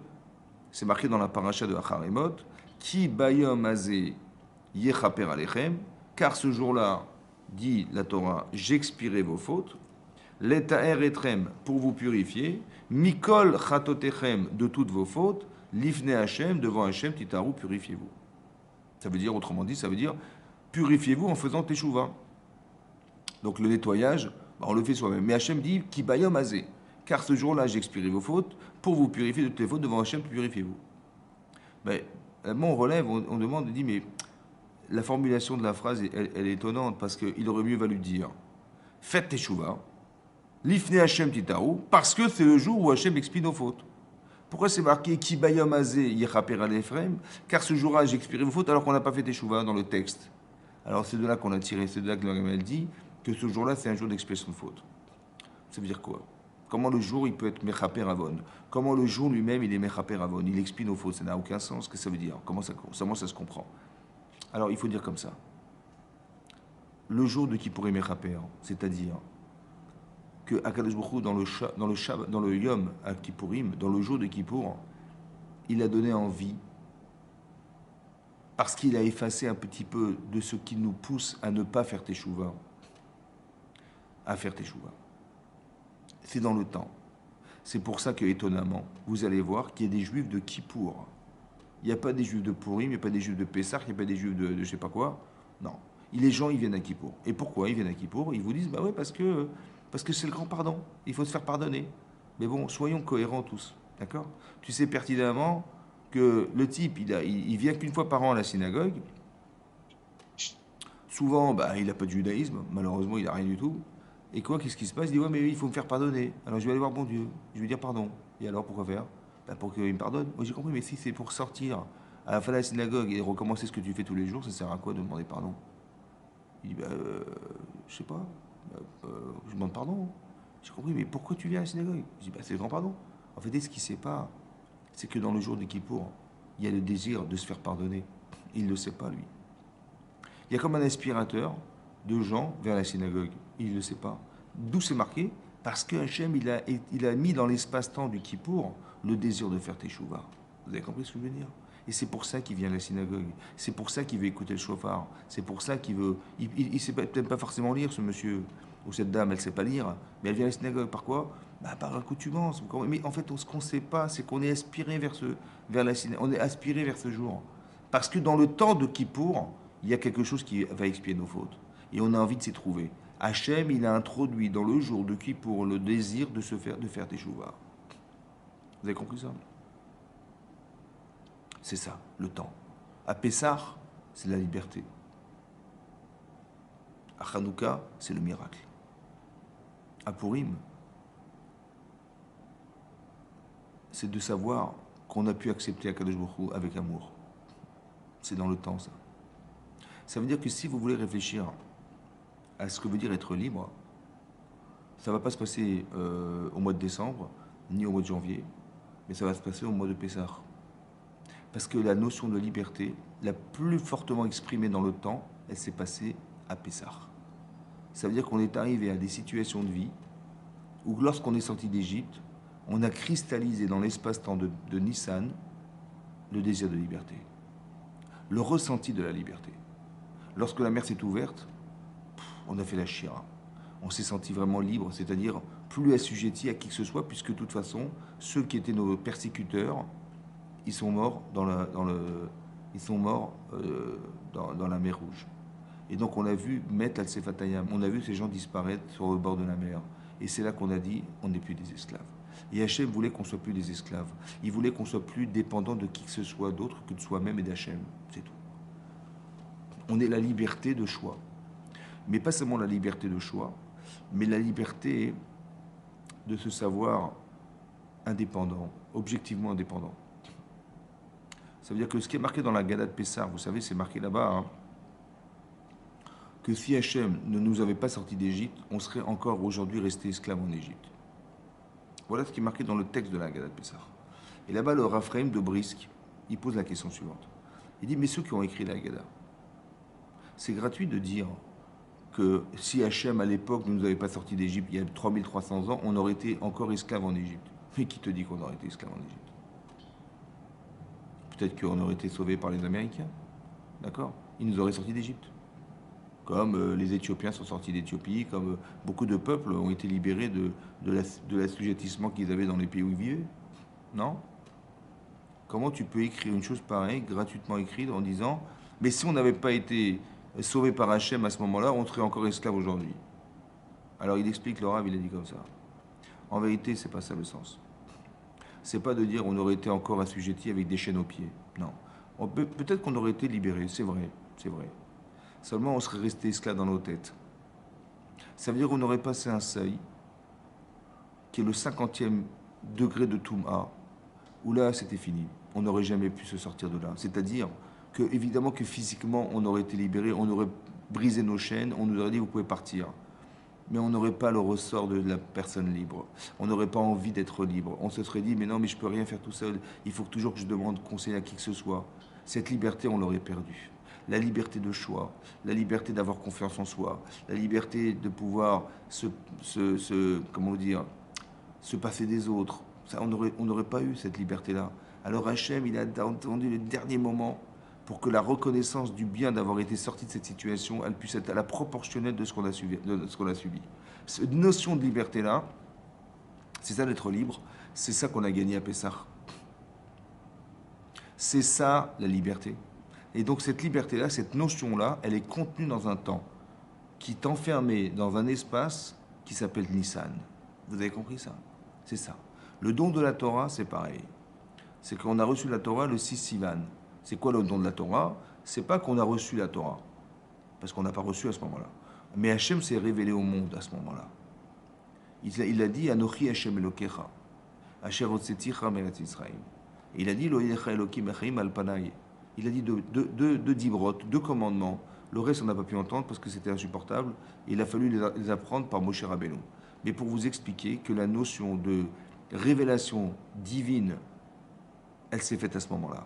c'est marqué dans la paracha de Acharemot, Ki bayom azé yechaper alechem, car ce jour-là, dit la Torah, j'expirai vos fautes, l'etaer etrem, pour vous purifier, mikol chatotechem, de toutes vos fautes, l'ifne Hashem, devant Hashem, titaru, purifiez-vous. Ça veut dire, autrement dit, ça veut dire, purifiez-vous en faisant teshuva. Donc le nettoyage, on le fait soi-même. Mais Hashem dit, Ki bayom azé, car ce jour-là, j'expirai vos fautes, pour vous purifier de toutes les fautes, devant Hashem, purifiez-vous. Mais moi, on relève, on demande, on dit, mais la formulation de la phrase, elle est étonnante, parce qu'il aurait mieux valu dire, faites teshuva, l'ifne Hashem titaru, parce que c'est le jour où Hashem expie nos fautes. Pourquoi c'est marqué Ki bayom azé yechaper alefrem, car ce jour-là, j'expirai vos fautes, alors qu'on n'a pas fait teshuva dans le texte. Alors c'est de là qu'on a tiré, c'est de là que la dit que ce jour-là, c'est un jour d'expiation de fautes. Ça veut dire quoi? Comment le jour, il peut être Mechaper Avon? Comment le jour lui-même, il est Mechaper Avon? Il expie nos fautes, ça n'a aucun sens. Qu'est-ce que ça veut dire? Comment ça se comprend? Alors, il faut dire comme ça. Le jour de Kippour est Mechaper, c'est-à-dire que Akadosh Baruch Hu, dans le Yom à Kippourim, dans le jour de Kippour, il a donné envie, parce qu'il a effacé un petit peu de ce qui nous pousse à ne pas faire Teshuvah, à faire Teshuvah. C'est dans le temps. C'est pour ça que, étonnamment, vous allez voir qu'il y a des juifs de Kippour. Il n'y a pas des juifs de Purim, il n'y a pas des juifs de Pessah, il n'y a pas des juifs de je sais pas quoi. Non. Les gens, ils viennent à Kippour. Et pourquoi ils viennent à Kippour? Ils vous disent, bah ouais, parce que c'est le grand pardon. Il faut se faire pardonner. Mais bon, soyons cohérents tous. D'accord? Tu sais pertinemment que le type, il vient qu'une fois par an à la synagogue. Souvent, bah, il n'a pas de judaïsme. Malheureusement, il n'a rien du tout. Et quoi, qu'est-ce qui se passe? Il dit, ouais, mais il faut me faire pardonner. Alors je vais aller voir mon Dieu. Je vais dire pardon. Et alors, pourquoi faire? Ben, pour qu'il me pardonne. Moi, j'ai compris, mais si c'est pour sortir à la fin de la synagogue et recommencer ce que tu fais tous les jours, ça sert à quoi de demander pardon? Il dit, je sais pas. Je demande pardon. J'ai compris, mais pourquoi tu viens à la synagogue? Je dis, c'est le grand pardon. En fait, ce qu'il ne sait pas, c'est que dans le jour de Kippour, il y a le désir de se faire pardonner. Il ne le sait pas, lui. Il y a comme un aspirateur de gens vers la synagogue. Il ne le sait pas. D'où c'est marqué? Parce que Hachem, il a mis dans l'espace-temps du Kippour le désir de faire Teshuvah. Vous avez compris ce que je veux dire? Et c'est pour ça qu'il vient à la synagogue. C'est pour ça qu'il veut écouter le shofar. C'est pour ça qu'il veut... Il ne sait peut-être pas forcément lire, ce monsieur, ou cette dame, elle ne sait pas lire, mais elle vient à la synagogue. Par quoi? Par accoutumance. Mais en fait, ce qu'on ne sait pas, c'est qu'on est aspiré vers la synagogue. On est aspiré vers ce jour. Parce que dans le temps de Kippour, il y a quelque chose qui va expier nos fautes. Et on a envie de s'y trouver. Hachem, il a introduit dans le jour de Kippour le désir de faire Teshuvah. Vous avez compris ça? C'est ça, le temps. À Pessah, c'est la liberté. À Hanouka, c'est le miracle. À Purim, c'est de savoir qu'on a pu accepter Akadosh Baruch Hu avec amour. C'est dans le temps, ça. Ça veut dire que si vous voulez réfléchir à ce que veut dire être libre, Ça ne va pas se passer au mois de décembre, ni au mois de janvier, mais ça va se passer au mois de Pessah. Parce que la notion de liberté, la plus fortement exprimée dans le temps, elle s'est passée à Pessah. Ça veut dire qu'on est arrivé à des situations de vie où lorsqu'on est sorti d'Égypte, on a cristallisé dans l'espace-temps de Nissan le désir de liberté, le ressenti de la liberté. Lorsque la mer s'est ouverte, on a fait la chira. On s'est senti vraiment libre, c'est-à-dire plus assujetti à qui que ce soit, puisque de toute façon, ceux qui étaient nos persécuteurs, ils sont morts dans la mer Rouge. Et donc on a vu Met al-Sefatayam, on a vu ces gens disparaître sur le bord de la mer. Et c'est là qu'on a dit, on n'est plus des esclaves. Et Hachem voulait qu'on soit plus des esclaves. Il voulait qu'on soit plus dépendant de qui que ce soit d'autre que de soi-même et d'Hachem. C'est tout. On est la liberté de choix. Mais pas seulement la liberté de choix, mais la liberté de se savoir indépendant, objectivement indépendant. Ça veut dire que ce qui est marqué dans la Gada de Pessah, vous savez, c'est marqué là-bas, hein, que si Hachem ne nous avait pas sortis d'Égypte, on serait encore aujourd'hui resté esclave en Égypte. Voilà ce qui est marqué dans le texte de la Gada de Pessah. Et là-bas, le Raphaël de Brisk, il pose la question suivante. Il dit, mais ceux qui ont écrit la Gada, c'est gratuit de dire que si Hachem, à l'époque, ne nous avait pas sortis d'Égypte, il y a 3300 ans, on aurait été encore esclave en Égypte. Mais qui te dit qu'on aurait été esclave en Égypte? Peut-être qu'on aurait été sauvé par les Américains. D'accord? Ils nous auraient sortis d'Égypte. Comme les Éthiopiens sont sortis d'Éthiopie, comme beaucoup de peuples ont été libérés de l'assujettissement qu'ils avaient dans les pays où ils vivaient. Non? Comment tu peux écrire une chose pareille, gratuitement écrite, en disant « Mais si on n'avait pas été sauvé par Hachem à ce moment-là, on serait encore esclave aujourd'hui. » Alors il explique, le Rav, il a dit comme ça. En vérité, c'est pas ça le sens. C'est pas de dire on aurait été encore assujetti avec des chaînes aux pieds. Non. Peut-être qu'on aurait été libéré, c'est vrai, c'est vrai. Seulement, on serait resté esclave dans nos têtes. Ça veut dire qu'on aurait passé un seuil qui est le 50e degré de Touma, où là, c'était fini. On n'aurait jamais pu se sortir de là. C'est-à-dire que, évidemment, que physiquement, on aurait été libéré, on aurait brisé nos chaînes, on nous aurait dit vous pouvez partir. Mais on n'aurait pas le ressort de la personne libre. On n'aurait pas envie d'être libre. On se serait dit mais non, mais je peux rien faire tout seul. Il faut toujours que je demande conseil à qui que ce soit. Cette liberté, on l'aurait perdue. La liberté de choix, la liberté d'avoir confiance en soi, la liberté de pouvoir comment dire, se passer des autres. Ça, on n'aurait pas eu cette liberté-là. Alors Hachem, il a attendu le dernier moment pour que la reconnaissance du bien d'avoir été sorti de cette situation, elle puisse être à la proportionnelle de ce qu'on a subi. Cette notion de liberté-là, c'est ça d'être libre, c'est ça qu'on a gagné à Pessah. C'est ça la liberté. Et donc cette liberté-là, cette notion-là, elle est contenue dans un temps qui est enfermé dans un espace qui s'appelle Nissan. Vous avez compris ça? C'est ça. Le don de la Torah, c'est pareil. C'est qu'on a reçu la Torah le 6 Sivan. C'est quoi le don de la Torah? C'est pas qu'on a reçu la Torah, parce qu'on n'a pas reçu à ce moment-là. Mais Hachem s'est révélé au monde à ce moment-là. Il a dit Anochi Hachem Elokecha, Asher Otseticha Meretz Israël. Il a dit Lo Yecha Elokim Echaim Al Panay. Il a dit deux dibrot, deux commandements. Le reste, on n'a pas pu entendre parce que c'était insupportable. Il a fallu les apprendre par Moshe Rabbeinu. Mais pour vous expliquer que la notion de révélation divine, elle s'est faite à ce moment-là.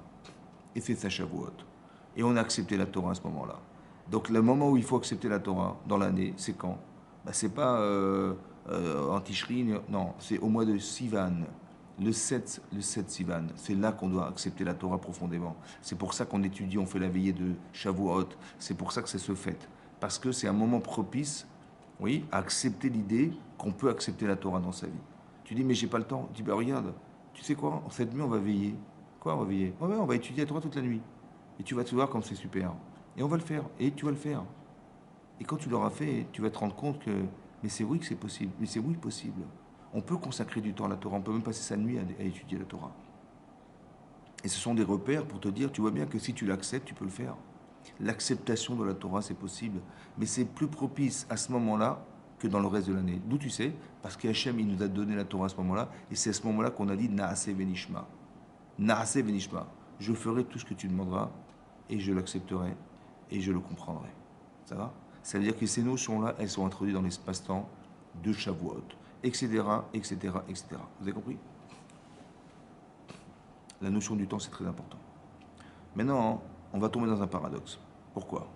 Et c'est sa Shavuot. Et on a accepté la Torah à ce moment-là. Donc le moment où il faut accepter la Torah dans l'année, c'est quand? C'est pas en Tishri, non, c'est au mois de Sivan. Le 7 Sivan, c'est là qu'on doit accepter la Torah profondément. C'est pour ça qu'on étudie, on fait la veillée de Shavuot. C'est pour ça que ça se fait. Parce que c'est un moment propice, oui, à accepter l'idée qu'on peut accepter la Torah dans sa vie. Tu dis, mais j'ai pas le temps. Tu dis, regarde, tu sais quoi, cette nuit, on va veiller. Quoi, on va veiller? Ouais, on va étudier la Torah toute la nuit. Et tu vas te voir comme c'est super. Et on va le faire. Et tu vas le faire. Et quand tu l'auras fait, tu vas te rendre compte que, mais c'est oui que c'est possible. Mais c'est oui possible. On peut consacrer du temps à la Torah. On peut même passer sa nuit à étudier la Torah. Et ce sont des repères pour te dire, tu vois bien que si tu l'acceptes, tu peux le faire. L'acceptation de la Torah, c'est possible. Mais c'est plus propice à ce moment-là que dans le reste de l'année. D'où tu sais? Parce qu'Hachem, il nous a donné la Torah à ce moment-là. Et c'est à ce moment-là qu'on a dit Naaseh Venishma. Naaseh Venishma. Je ferai tout ce que tu demanderas et je l'accepterai et je le comprendrai. Ça va? Ça veut dire que ces notions-là, elles sont introduites dans l'espace-temps de Shavuot, etc., etc., etc. Vous avez compris? La notion du temps, c'est très important. Maintenant, on va tomber dans un paradoxe. Pourquoi?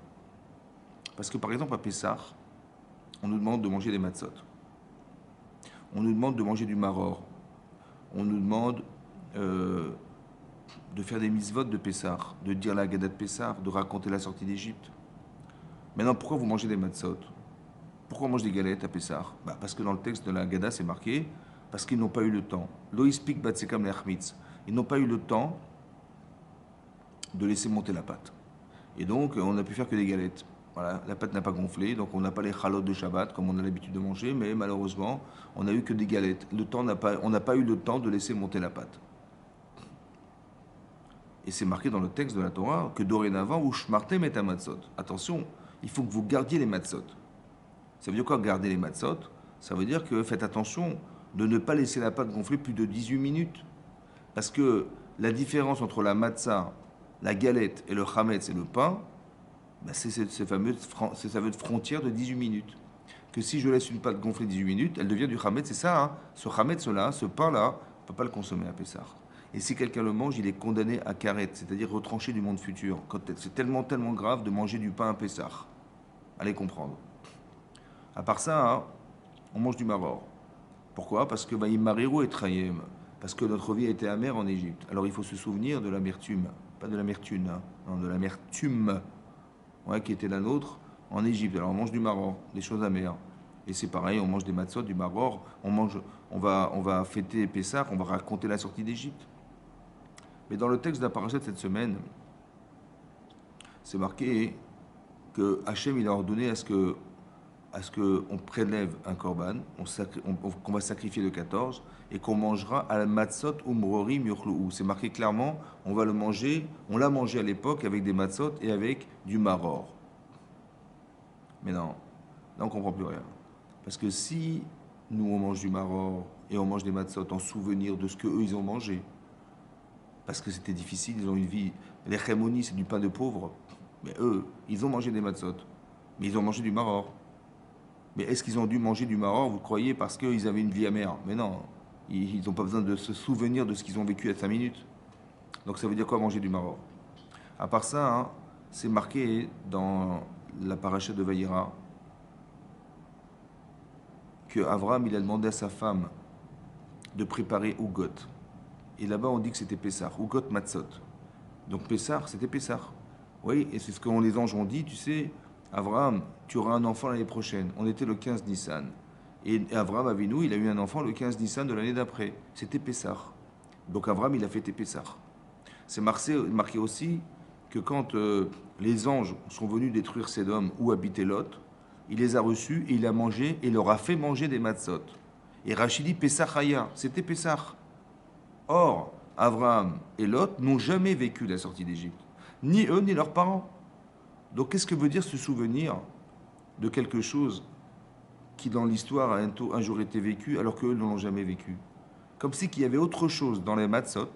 Parce que par exemple, à Pessah, on nous demande de manger des matzot. On nous demande de manger du maror. On nous demande de faire des mitzvot de Pessah, de dire la Haggadah de Pessah, de raconter la sortie d'Égypte. Maintenant, pourquoi vous mangez des matzot? Pourquoi on mange des galettes à Pessah? Parce que dans le texte de la Haggadah, c'est marqué, parce qu'ils n'ont pas eu le temps. Loïspik batsekam leachmitz. Ils n'ont pas eu le temps de laisser monter la pâte. Et donc, on n'a pu faire que des galettes. Voilà, la pâte n'a pas gonflé, donc on n'a pas les chalots de Shabbat comme on a l'habitude de manger, mais malheureusement, on n'a eu que des galettes. On n'a pas eu le temps de laisser monter la pâte. Et c'est marqué dans le texte de la Torah que dorénavant, vous shmartem et matzot. Attention, il faut que vous gardiez les matzot. Ça veut dire quoi, garder les matzot? Ça veut dire que faites attention de ne pas laisser la pâte gonfler plus de 18 minutes. Parce que la différence entre la matzah, la galette et le chametz et le pain, c'est cette fameuse frontière de 18 minutes. Que si je laisse une pâte gonfler 18 minutes, elle devient du chametz, c'est ça, hein. Ce chametz-là, ce pain-là, on ne peut pas le consommer à Pessah. Et si quelqu'un le mange, il est condamné à karet, c'est-à-dire retranché du monde futur. C'est tellement, tellement grave de manger du pain à Pessah. Allez comprendre. À part ça, hein, on mange du maror. Pourquoi? Parce que Imariru et Trayem. Parce que notre vie a été amère en Égypte. Alors il faut se souvenir de l'amertume. Pas de l'amertume, hein, non, de l'amertume, ouais, qui était la nôtre en Égypte. Alors on mange du maror, des choses amères. Et c'est pareil, on mange des matzot, du maror. On va fêter Pessah, on va raconter la sortie d'Égypte. Mais dans le texte de la paracha de cette semaine, c'est marqué que Hachem il a ordonné à ce que on prélève un korban, qu'on va sacrifier le 14 et qu'on mangera à la matzot umrorim yochlu'u. C'est marqué clairement, on va le manger, on l'a mangé à l'époque avec des matzot et avec du maror. Mais non, là on comprend plus rien. Parce que si nous on mange du maror et on mange des matzot en souvenir de ce que eux ils ont mangé, parce que c'était difficile, ils ont une vie, les chémonies c'est du pain de pauvre, mais eux ils ont mangé des matzot, mais ils ont mangé du maror. Mais est-ce qu'ils ont dû manger du maror, vous croyez, parce qu'ils avaient une vie amère? Mais non, ils n'ont pas besoin de se souvenir de ce qu'ils ont vécu à 5 minutes. Donc ça veut dire quoi manger du maror? À part ça, hein, c'est marqué dans la paracha de Vayera que Avraham il a demandé à sa femme de préparer Ugot. Et là-bas on dit que c'était Pessah, Ugot Matzot. Donc Pessah, c'était Pessah. Oui, et c'est ce que les anges ont dit, tu sais, Avraham, tu auras un enfant l'année prochaine. On était le 15 Nissan. Et Avraham Avinu, il a eu un enfant le 15 Nissan de l'année d'après. C'était Pessah. Donc Avraham, il a fêté Pessah. C'est marqué aussi que quand les anges sont venus détruire Sédom où habitait Lot, il les a reçus et il a mangé et leur a fait manger des matzot. Et Rachid dit Pessah Haya, c'était Pessah. Or, Avraham et Lot n'ont jamais vécu la sortie d'Égypte. Ni eux, ni leurs parents. Donc qu'est-ce que veut dire se souvenir de quelque chose qui dans l'histoire a un jour été vécu alors qu'eux ne l'ont jamais vécu? Comme si qu'il y avait autre chose dans les matzot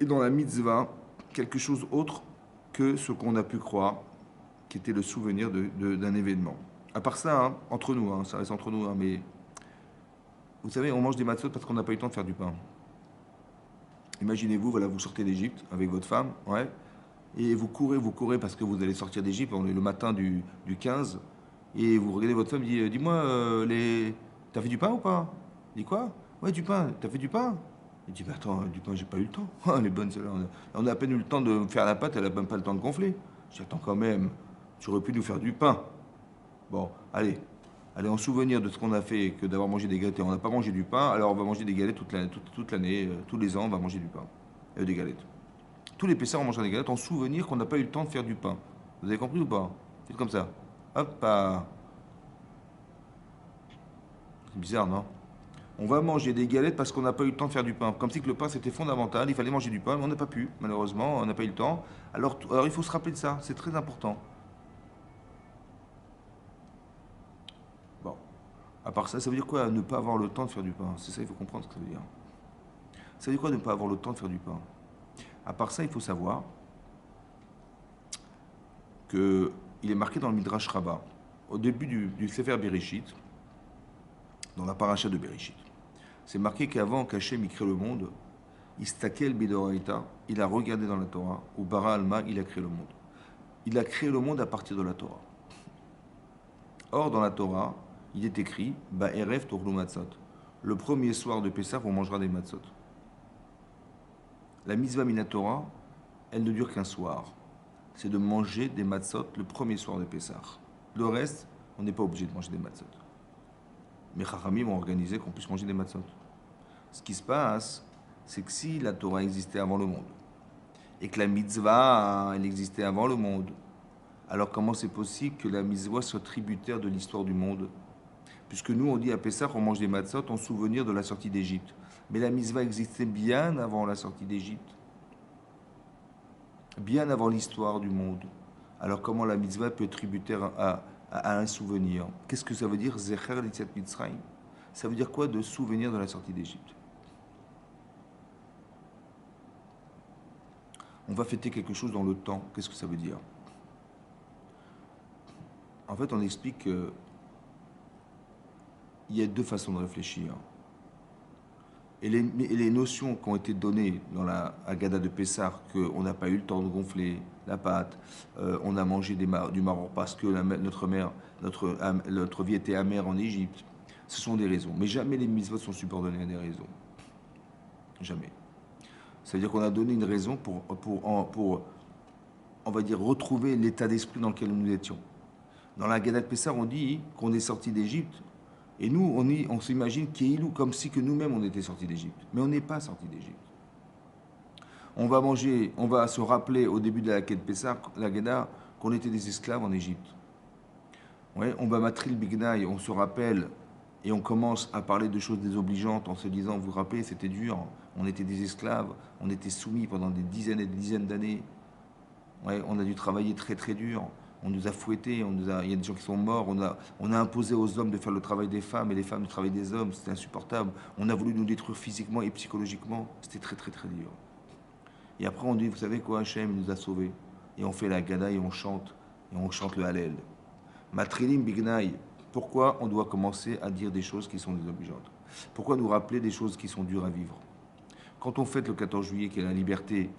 et dans la mitzvah, quelque chose autre que ce qu'on a pu croire, qui était le souvenir d'un événement. À part ça, hein, entre nous, hein, ça reste entre nous, hein, mais vous savez, on mange des matzot parce qu'on n'a pas eu le temps de faire du pain. Imaginez-vous, voilà, vous sortez d'Égypte avec votre femme, ouais, et vous courez parce que vous allez sortir d'Égypte, on est le matin du 15, et vous regardez votre femme, dis-moi, t'as fait du pain ou pas? Dis quoi? Ouais, du pain, t'as fait du pain? Il dit, attends, du pain, j'ai pas eu le temps. Elle est bonne celle-là. On a à peine eu le temps de faire la pâte, elle a même pas le temps de gonfler. Je dis, attends quand même, tu aurais pu nous faire du pain. Bon, allez, en souvenir de ce qu'on a fait que d'avoir mangé des galettes, et on n'a pas mangé du pain, alors on va manger des galettes toute l'année, tous les ans, on va manger du pain. Des galettes. Tous les Pessahs, on mangera des galettes en souvenir qu'on n'a pas eu le temps de faire du pain. Vous avez compris ou pas? C'est comme ça. Hop, c'est bizarre, non? On va manger des galettes parce qu'on n'a pas eu le temps de faire du pain. Comme si que le pain c'était fondamental, il fallait manger du pain, mais on n'a pas pu, malheureusement, on n'a pas eu le temps. Alors il faut se rappeler de ça, c'est très important. Bon, à part ça, ça veut dire quoi ne pas avoir le temps de faire du pain? C'est ça, il faut comprendre ce que ça veut dire. Ça veut dire quoi ne pas avoir le temps de faire du pain? À part ça, il faut savoir qu'il est marqué dans le Midrash Rabbah, au début du Sefer Bereshit, dans la paracha de Bereshit. C'est marqué qu'avant qu'Hachem crée le monde, Istakel Bidoraita, il a regardé dans la Torah, ou Bara Alma, il a créé le monde. Il a créé le monde à partir de la Torah. Or, dans la Torah, il est écrit Ba'erev Tochlu Matzot. Le premier soir de Pessah, on mangera des matzot. La mitzvah minatora, elle ne dure qu'un soir. C'est de manger des matzot le premier soir de Pessah. Le reste, on n'est pas obligé de manger des matzot. Mais Chachamim ont organisé qu'on puisse manger des matzot. Ce qui se passe, c'est que si la Torah existait avant le monde, et que la mitzvah, elle existait avant le monde, alors comment c'est possible que la mitzvah soit tributaire de l'histoire du monde? Puisque nous, on dit à Pessah, on mange des matzot en souvenir de la sortie d'Égypte. Mais la mitzvah existait bien avant la sortie d'Égypte. Bien avant l'histoire du monde. Alors comment la mitzvah peut être tributaire à un souvenir? Qu'est-ce que ça veut dire, Zecher l'Itziat Mitzrayim? Ça veut dire quoi de souvenir de la sortie d'Égypte? On va fêter quelque chose dans le temps. Qu'est-ce que ça veut dire? En fait, on explique qu'il y a deux façons de réfléchir. Et les notions qui ont été données dans la Haggadah de Pessah, qu'on n'a pas eu le temps de gonfler la pâte, on a mangé du maror parce que notre vie était amère en Égypte, ce sont des raisons. Mais jamais les mitzvot sont subordonnés à des raisons. Jamais. Ça veut dire qu'on a donné une raison pour on va dire, retrouver l'état d'esprit dans lequel nous étions. Dans la Haggadah de Pessah, on dit qu'on est sorti d'Égypte. Et nous, on s'imagine Kéilou comme si que nous-mêmes on était sortis d'Égypte. Mais on n'est pas sortis d'Égypte. On va se rappeler au début de la quête Pessah, la Geda, qu'on était des esclaves en Égypte. Ouais, on va matril Bignaï, on se rappelle et on commence à parler de choses désobligeantes en se disant, vous vous rappelez, c'était dur, on était des esclaves, on était soumis pendant des dizaines et des dizaines d'années. Ouais, on a dû travailler très très dur. On nous a fouettés, il y a des gens qui sont morts, on a imposé aux hommes de faire le travail des femmes et les femmes le travail des hommes, c'était insupportable. On a voulu nous détruire physiquement et psychologiquement, c'était très très très dur. Et après on dit, vous savez quoi, Hachem nous a sauvés. Et on fait la Gada et on chante le Hallel. Matrilim Bignaï, pourquoi on doit commencer à dire des choses qui sont désobligeantes? Pourquoi nous rappeler des choses qui sont dures à vivre? Quand on fête le 14 juillet, qui est la liberté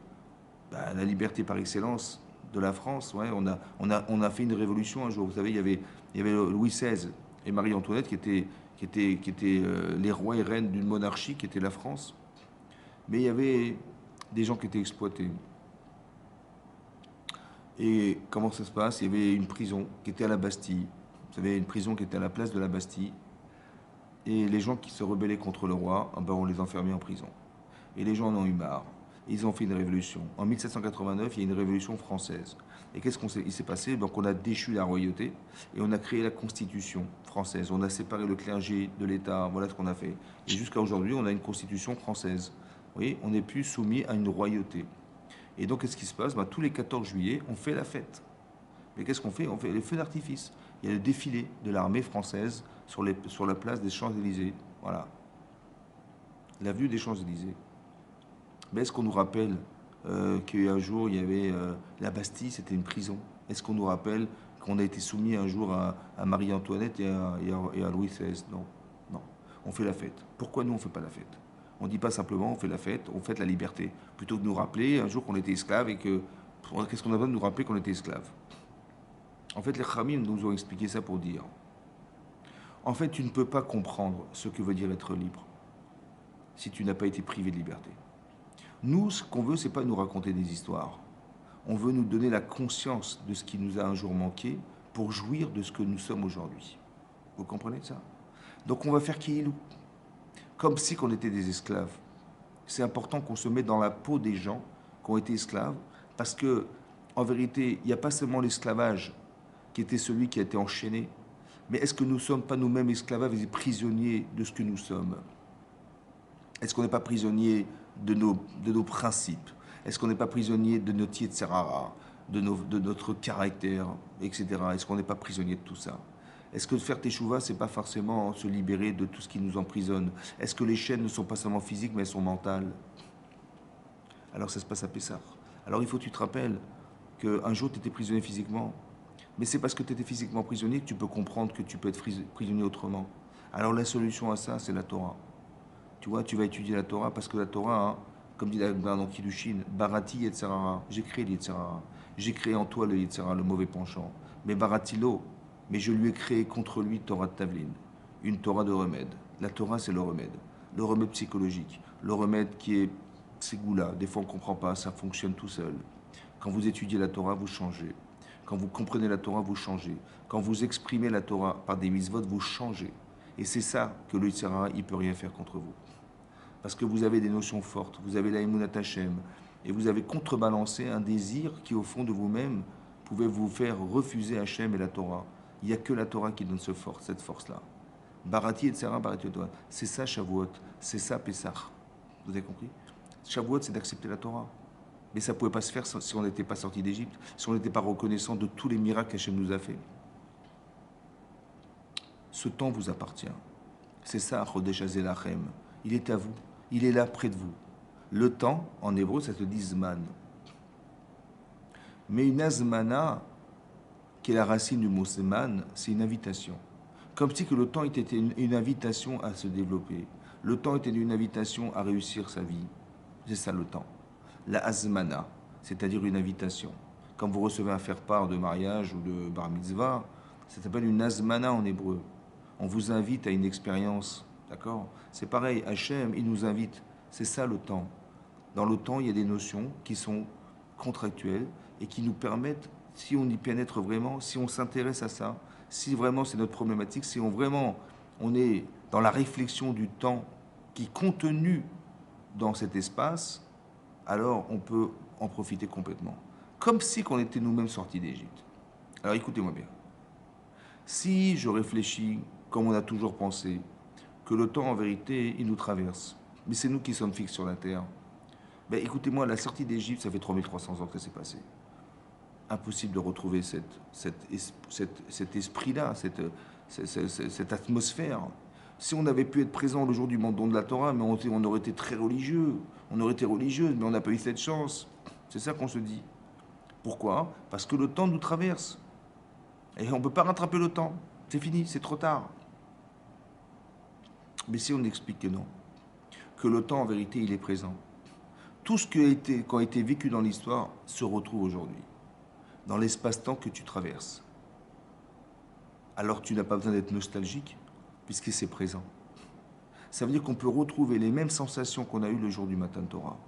par excellence, de la France, ouais, on a fait une révolution un jour. Vous savez, il y avait Louis XVI et Marie-Antoinette qui étaient les rois et reines d'une monarchie qui était la France. Mais il y avait des gens qui étaient exploités. Et comment ça se passe? Il y avait une prison qui était à la Bastille. Vous savez, une prison qui était à la place de la Bastille. Et les gens qui se rebellaient contre le roi, ben on les enfermait en prison. Et les gens en ont eu marre. Ils ont fait une révolution. En 1789, il y a une révolution française. Et qu'est-ce qu'il s'est passé? Donc on a déchu la royauté et on a créé la constitution française. On a séparé le clergé de l'État. Voilà ce qu'on a fait. Et jusqu'à aujourd'hui, on a une constitution française. Vous voyez, on n'est plus soumis à une royauté. Et donc qu'est-ce qui se passe? Tous les 14 juillet, on fait la fête. Mais qu'est-ce qu'on fait? On fait les feux d'artifice. Il y a le défilé de l'armée française sur la place des Champs-Élysées. Voilà. L'avenue des Champs-Élysées. Mais est-ce qu'on nous rappelle qu'un jour, il y avait la Bastille, c'était une prison? Est-ce qu'on nous rappelle qu'on a été soumis un jour à Marie-Antoinette et à Louis XVI? Non. Non. On fait la fête. Pourquoi nous, on ne fait pas la fête? On ne dit pas simplement on fait la fête, on fête la liberté. Plutôt que de nous rappeler un jour qu'on était esclave et que... Qu'est-ce qu'on a besoin de nous rappeler qu'on était esclave? En fait, les Khamim nous ont expliqué ça pour dire. En fait, tu ne peux pas comprendre ce que veut dire être libre si tu n'as pas été privé de liberté. Nous, ce qu'on veut, c'est pas nous raconter des histoires. On veut nous donner la conscience de ce qui nous a un jour manqué pour jouir de ce que nous sommes aujourd'hui. Vous comprenez ça? Donc on va faire Kiilou, comme si on était des esclaves. C'est important qu'on se mette dans la peau des gens qui ont été esclaves, parce que, en vérité, il n'y a pas seulement l'esclavage qui était celui qui a été enchaîné, mais est-ce que nous ne sommes pas nous-mêmes esclaves et prisonniers de ce que nous sommes? Est-ce qu'on n'est pas prisonnier de nos principes? Est-ce qu'on n'est pas prisonnier de notre Yetzirara, de notre caractère, etc. Est-ce qu'on n'est pas prisonnier de tout ça? Est-ce que faire teshuva, c'est pas forcément se libérer de tout ce qui nous emprisonne? Est-ce que les chaînes ne sont pas seulement physiques, mais elles sont mentales? Alors ça se passe à Pessah. Alors il faut que tu te rappelles qu'un jour tu étais prisonnier physiquement, mais c'est parce que tu étais physiquement prisonnier que tu peux comprendre que tu peux être prisonnier autrement. Alors la solution à ça, c'est la Torah. Tu vois, tu vas étudier la Torah parce que la Torah, hein, comme dit dans Kiddushin, Barati Yetzerara, j'ai créé le Yetzerara. J'ai créé en toi le Yetzerara, le mauvais penchant. Mais Barati lo, mais je lui ai créé contre lui Torah de Tavlin, une Torah de remède. La Torah, c'est le remède psychologique, le remède qui est ségoula. Des fois, on ne comprend pas, ça fonctionne tout seul. Quand vous étudiez la Torah, vous changez. Quand vous comprenez la Torah, vous changez. Quand vous exprimez la Torah par des mitzvot, vous changez. Et c'est ça que le Yetzerara, il ne peut rien faire contre vous. Parce que vous avez des notions fortes, vous avez la Emunat Hashem, et vous avez contrebalancé un désir qui, au fond de vous-même, pouvait vous faire refuser Hashem et la Torah. Il n'y a que la Torah qui donne cette force-là. Barati et Tsara, Barati et Torah. C'est ça Shavuot, c'est ça Pessah. Vous avez compris? Shavuot, c'est d'accepter la Torah. Mais ça ne pouvait pas se faire si on n'était pas sorti d'Égypte, si on n'était pas reconnaissant de tous les miracles qu'Hachem nous a fait. Ce temps vous appartient. C'est ça, Chodesh Azelachem. Il est à vous. Il est là près de vous. Le temps, en hébreu, ça se dit Zman. Mais une azmana, qui est la racine du mot Zman, c'est une invitation. Comme si que le temps était une invitation à se développer. Le temps était une invitation à réussir sa vie. C'est ça le temps. La azmana, c'est-à-dire une invitation. Quand vous recevez un faire-part de mariage ou de bar mitzvah, ça s'appelle une azmana en hébreu. On vous invite à une expérience, d'accord? C'est pareil, Hachem, il nous invite. C'est ça le temps. Dans le temps, il y a des notions qui sont contractuelles et qui nous permettent, si on y pénètre vraiment, si on s'intéresse à ça, si vraiment c'est notre problématique, si on est dans la réflexion du temps qui est contenu dans cet espace, alors on peut en profiter complètement. Comme si on était nous-mêmes sortis d'Égypte. Alors écoutez-moi bien. Si je réfléchis, comme on a toujours pensé, que le temps en vérité, il nous traverse, mais c'est nous qui sommes fixes sur la terre, ben, écoutez-moi, la sortie d'Égypte, ça fait 3300 ans que ça s'est passé. Impossible de retrouver cet esprit-là, cette atmosphère. Si on avait pu être présent le jour du don de la Torah, mais on aurait été très religieux, on aurait été religieux, mais on n'a pas eu cette chance. C'est ça qu'on se dit. Pourquoi? Parce que le temps nous traverse. Et on ne peut pas rattraper le temps. C'est fini, c'est trop tard. Mais si on explique que non, que le temps en vérité, il est présent. Tout ce qui a été vécu dans l'histoire se retrouve aujourd'hui, dans l'espace-temps que tu traverses. Alors tu n'as pas besoin d'être nostalgique, puisque c'est présent. Ça veut dire qu'on peut retrouver les mêmes sensations qu'on a eues le jour du matin de Torah.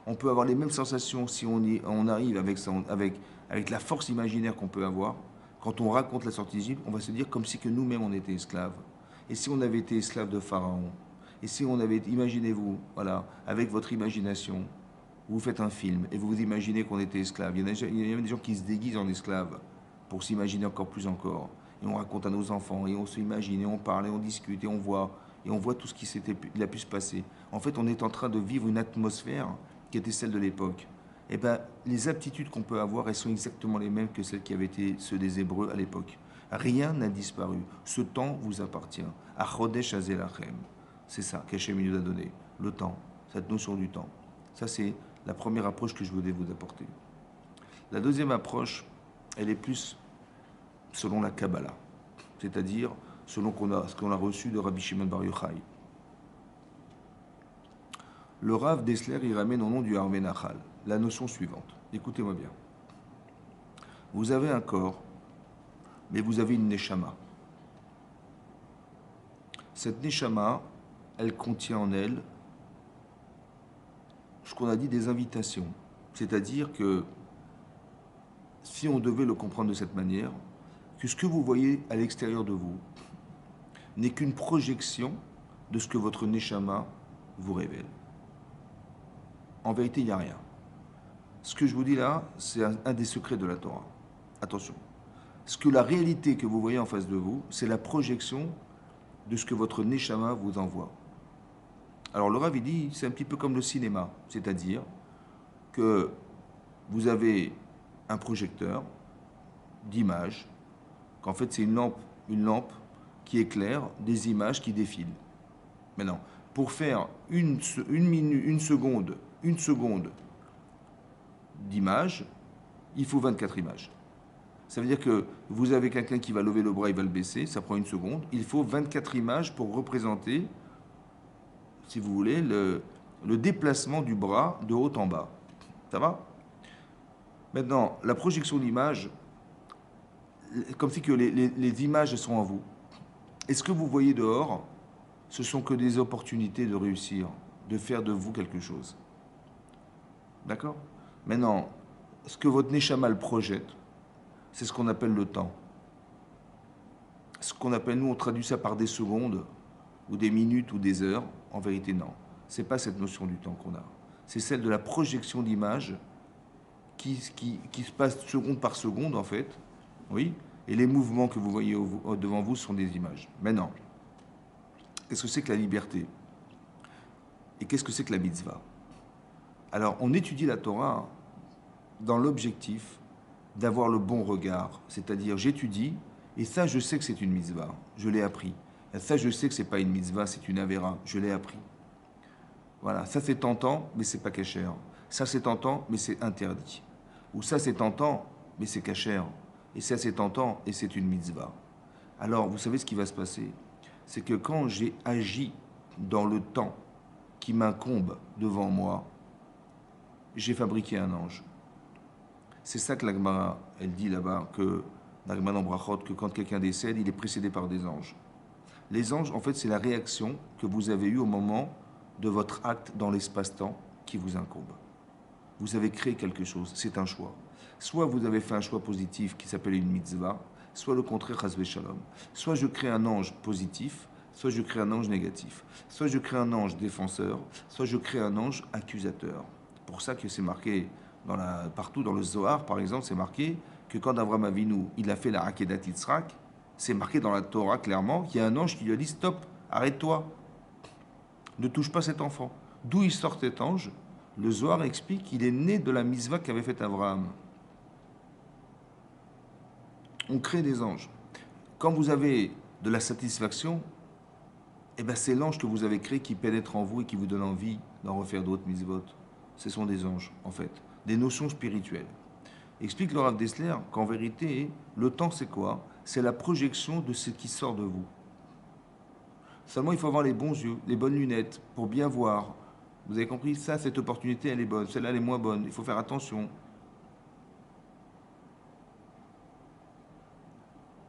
On peut avoir les mêmes sensations si on arrive avec la force imaginaire qu'on peut avoir. Quand on raconte la sortie d'Égypte, on va se dire comme si que nous-mêmes on était esclaves. Et si on avait été esclaves de Pharaon, et si on avait, imaginez-vous, voilà, avec votre imagination, vous faites un film et vous vous imaginez qu'on était esclaves. Il y a des gens qui se déguisent en esclaves pour s'imaginer encore plus encore. Et on raconte à nos enfants, et on s'imagine, et on parle, et on discute, et on voit tout ce qui a pu se passer. En fait, on est en train de vivre une atmosphère qui était celle de l'époque. Eh bien, les aptitudes qu'on peut avoir, elles sont exactement les mêmes que celles qui avaient été ceux des Hébreux à l'époque. Rien n'a disparu. Ce temps vous appartient. À Chodesh Azelachem. C'est ça qu'Hachem nous a donné. Le temps, cette notion du temps. Ça, c'est la première approche que je voulais vous apporter. La deuxième approche, elle est plus selon la Kabbalah, c'est-à-dire selon ce qu'on a reçu de Rabbi Shimon Bar Yochai. Le Rav Dessler, il ramène au nom du Harvé Nachal la notion suivante. Écoutez-moi bien. Vous avez un corps, mais vous avez une neshama. Cette neshama, elle contient en elle ce qu'on a dit des invitations. C'est-à-dire que si on devait le comprendre de cette manière, que ce que vous voyez à l'extérieur de vous n'est qu'une projection de ce que votre neshama vous révèle. En vérité, il n'y a rien. Ce que je vous dis là, c'est un des secrets de la Torah. Attention. La réalité que vous voyez en face de vous, c'est la projection de ce que votre neshama vous envoie. Alors le Rav, il dit, c'est un petit peu comme le cinéma, c'est-à-dire que vous avez un projecteur d'images, qu'en fait c'est une lampe qui éclaire des images qui défilent. Maintenant, pour faire une seconde d'image, il faut 24 images. Ça veut dire que vous avez quelqu'un qui va lever le bras, il va le baisser, ça prend une seconde. Il faut 24 images pour représenter, si vous voulez, le déplacement du bras de haut en bas. Ça va? Maintenant, la projection d'image, comme si que les images sont en vous. Et ce que vous voyez dehors, ce sont que des opportunités de réussir, de faire de vous quelque chose. D'accord? Maintenant, ce que votre Neshama projette, c'est ce qu'on appelle le temps. Ce qu'on appelle, nous, on traduit ça par des secondes, ou des minutes, ou des heures. En vérité, non. Ce n'est pas cette notion du temps qu'on a. C'est celle de la projection d'image qui se passe seconde par seconde, en fait. Oui? Et les mouvements que vous voyez devant vous sont des images. Maintenant, qu'est-ce que c'est que la liberté? Et qu'est-ce que c'est que la mitzvah? Alors, on étudie la Torah dans l'objectif d'avoir le bon regard. C'est-à-dire, j'étudie, et ça, je sais que c'est une mitzvah. Je l'ai appris. Et ça, je sais que c'est pas une mitzvah, c'est une avéra. Je l'ai appris. Voilà, ça c'est tentant, mais c'est pas cachère. Ça c'est tentant, mais c'est interdit. Ou ça c'est tentant, mais c'est cachère. Et ça c'est tentant, et c'est une mitzvah. Alors, vous savez ce qui va se passer? C'est que quand j'ai agi dans le temps qui m'incombe devant moi, j'ai fabriqué un ange. C'est ça que l'Agmara, elle dit là-bas, que l'Agmara dans Brachot, que quand quelqu'un décède, il est précédé par des anges. Les anges, en fait, c'est la réaction que vous avez eue au moment de votre acte dans l'espace-temps qui vous incombe. Vous avez créé quelque chose, c'est un choix. Soit vous avez fait un choix positif qui s'appelle une mitzvah, soit le contraire, chas shalom. Soit je crée un ange positif, soit je crée un ange négatif. Soit je crée un ange défenseur, soit je crée un ange accusateur. Pour ça que c'est marqué partout dans le Zohar, par exemple, c'est marqué que quand Avraham Avinu, il a fait la Akedat Yitzhak, c'est marqué dans la Torah clairement qu'il y a un ange qui lui a dit stop, arrête-toi, ne touche pas cet enfant. D'où il sort cet ange? Le Zohar explique qu'il est né de la mitzvah qu'avait faite Abraham. On crée des anges. Quand vous avez de la satisfaction, eh ben c'est l'ange que vous avez créé qui pénètre en vous et qui vous donne envie d'en refaire d'autres mitzvot. Ce sont des anges, en fait, des notions spirituelles. Explique le Rav Dessler qu'en vérité, le temps c'est quoi? C'est la projection de ce qui sort de vous. Seulement, il faut avoir les bons yeux, les bonnes lunettes pour bien voir. Vous avez compris? Ça, cette opportunité, elle est bonne. Celle-là, elle est moins bonne. Il faut faire attention.